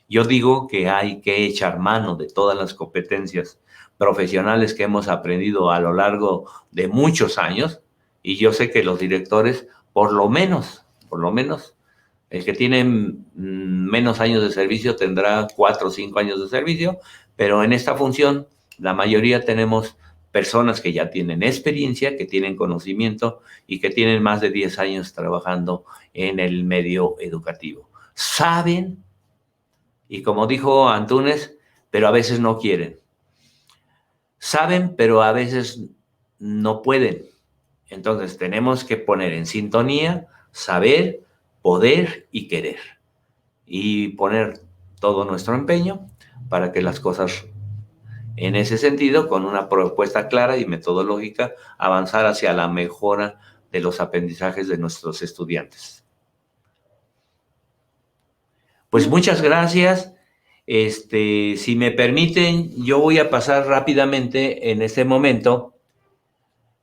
Yo digo que hay que echar mano de todas las competencias profesionales que hemos aprendido a lo largo de muchos años, y yo sé que los directores, por lo menos, el que tiene menos años de servicio tendrá 4 o 5 años de servicio, pero en esta función la mayoría tenemos personas que ya tienen experiencia, que tienen conocimiento y que tienen más de 10 años trabajando en el medio educativo. Saben, y como dijo Antúnez, pero a veces no quieren. Saben, pero a veces no pueden. Entonces tenemos que poner en sintonía, saber, poder y querer, y poner todo nuestro empeño para que las cosas, en ese sentido, con una propuesta clara y metodológica, avanzar hacia la mejora de los aprendizajes de nuestros estudiantes. Pues muchas gracias. Si me permiten, yo voy a pasar rápidamente en este momento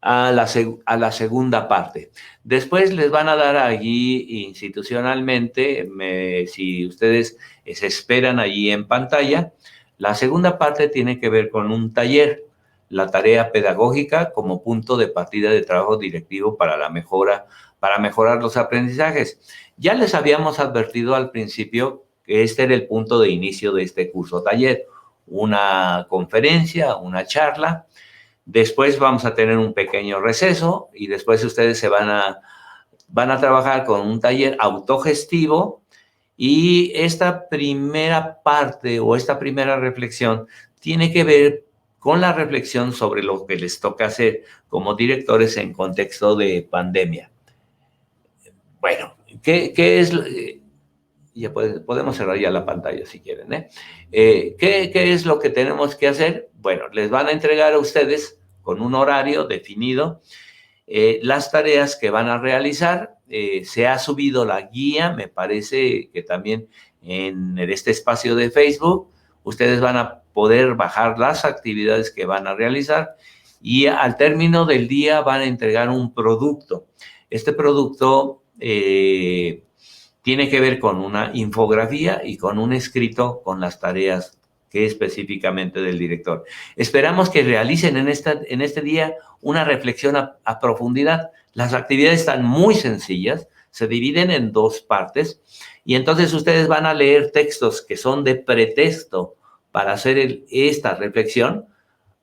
a la segunda parte. Después les van a dar allí institucionalmente, si ustedes se esperan allí en pantalla, la segunda parte tiene que ver con un taller, la tarea pedagógica como punto de partida de trabajo directivo para mejorar los aprendizajes. Ya les habíamos advertido al principio que este era el punto de inicio de este curso taller, una conferencia, una charla. Después vamos a tener un pequeño receso, y después ustedes van a trabajar con un taller autogestivo, y esta primera parte o esta primera reflexión tiene que ver con la reflexión sobre lo que les toca hacer como directores en contexto de pandemia. Bueno, ¿qué es? Ya podemos cerrar ya la pantalla si quieren, ¿Qué es lo que tenemos que hacer? Bueno, les van a entregar a ustedes con un horario definido las tareas que van a realizar. Se ha subido la guía, me parece que también en este espacio de Facebook, ustedes van a poder bajar las actividades que van a realizar y al término del día van a entregar un producto. Este producto tiene que ver con una infografía y con un escrito con las tareas que específicamente del director. Esperamos que realicen en este día una reflexión a profundidad. Las actividades están muy sencillas, se dividen en dos partes y entonces ustedes van a leer textos que son de pretexto para hacer esta reflexión.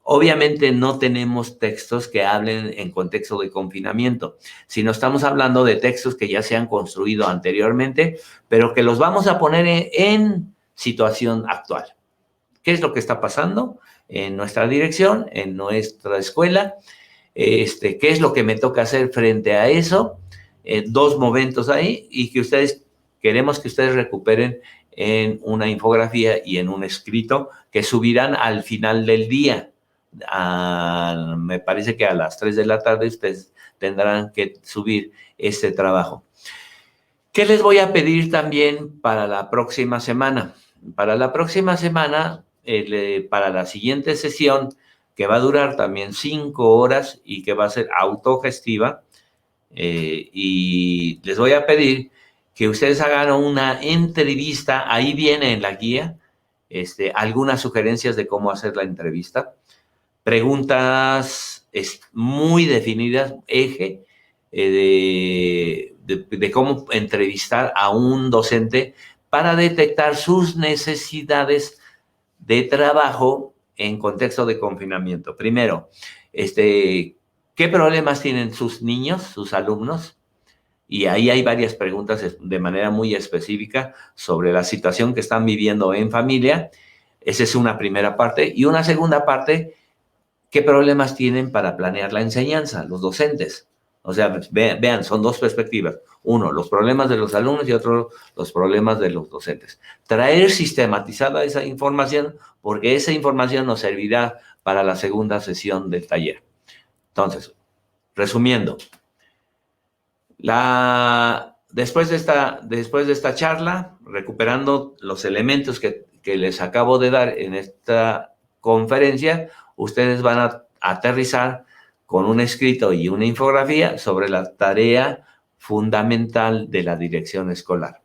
Obviamente no tenemos textos que hablen en contexto de confinamiento, sino estamos hablando de textos que ya se han construido anteriormente, pero que los vamos a poner en situación actual. ¿Qué es lo que está pasando en nuestra dirección, en nuestra escuela? ¿Qué es lo que me toca hacer frente a eso? Dos momentos ahí y queremos que ustedes recuperen en una infografía y en un escrito que subirán al final del día. Me parece que a las 3 de la tarde ustedes tendrán que subir este trabajo. ¿Qué les voy a pedir también para la próxima semana? Para la próxima semana, para la siguiente sesión, que va a durar también 5 horas y que va a ser autogestiva, y les voy a pedir que ustedes hagan una entrevista. Ahí viene en la guía algunas sugerencias de cómo hacer la entrevista. Preguntas muy definidas, eje de cómo entrevistar a un docente para detectar sus necesidades de trabajo en contexto de confinamiento. Primero, ¿qué problemas tienen sus niños, sus alumnos? Y ahí hay varias preguntas de manera muy específica sobre la situación que están viviendo en familia. Esa es una primera parte. Y una segunda parte, ¿qué problemas tienen para planear la enseñanza los docentes? O sea, vean, son dos perspectivas. Uno, los problemas de los alumnos y otro, los problemas de los docentes. Traer sistematizada esa información porque esa información nos servirá para la segunda sesión del taller. Entonces, resumiendo, después de esta charla, recuperando los elementos que les acabo de dar en esta conferencia, ustedes van a aterrizar con un escrito y una infografía sobre la tarea fundamental de la dirección escolar.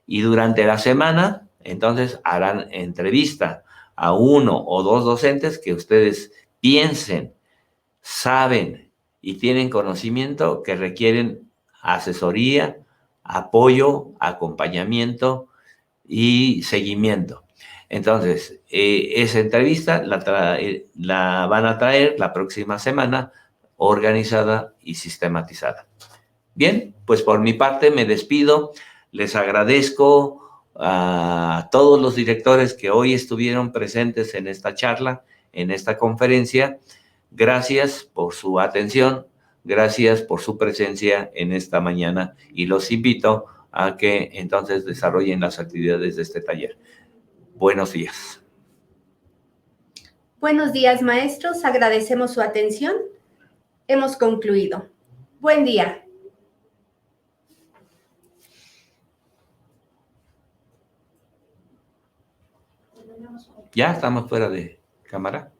Y durante la semana, entonces, harán entrevista a 1 o 2 docentes que ustedes piensen, saben y tienen conocimiento que requieren asesoría, apoyo, acompañamiento y seguimiento. Entonces, esa entrevista la van a traer la próxima semana organizada y sistematizada. Bien, pues por mi parte me despido. Les agradezco a todos los directores que hoy estuvieron presentes en esta charla, en esta conferencia. Gracias por su atención, gracias por su presencia en esta mañana y los invito a que entonces desarrollen las actividades de este taller. Buenos días. Buenos días, maestros. Agradecemos su atención. Hemos concluido. Buen día. Ya estamos fuera de cámara.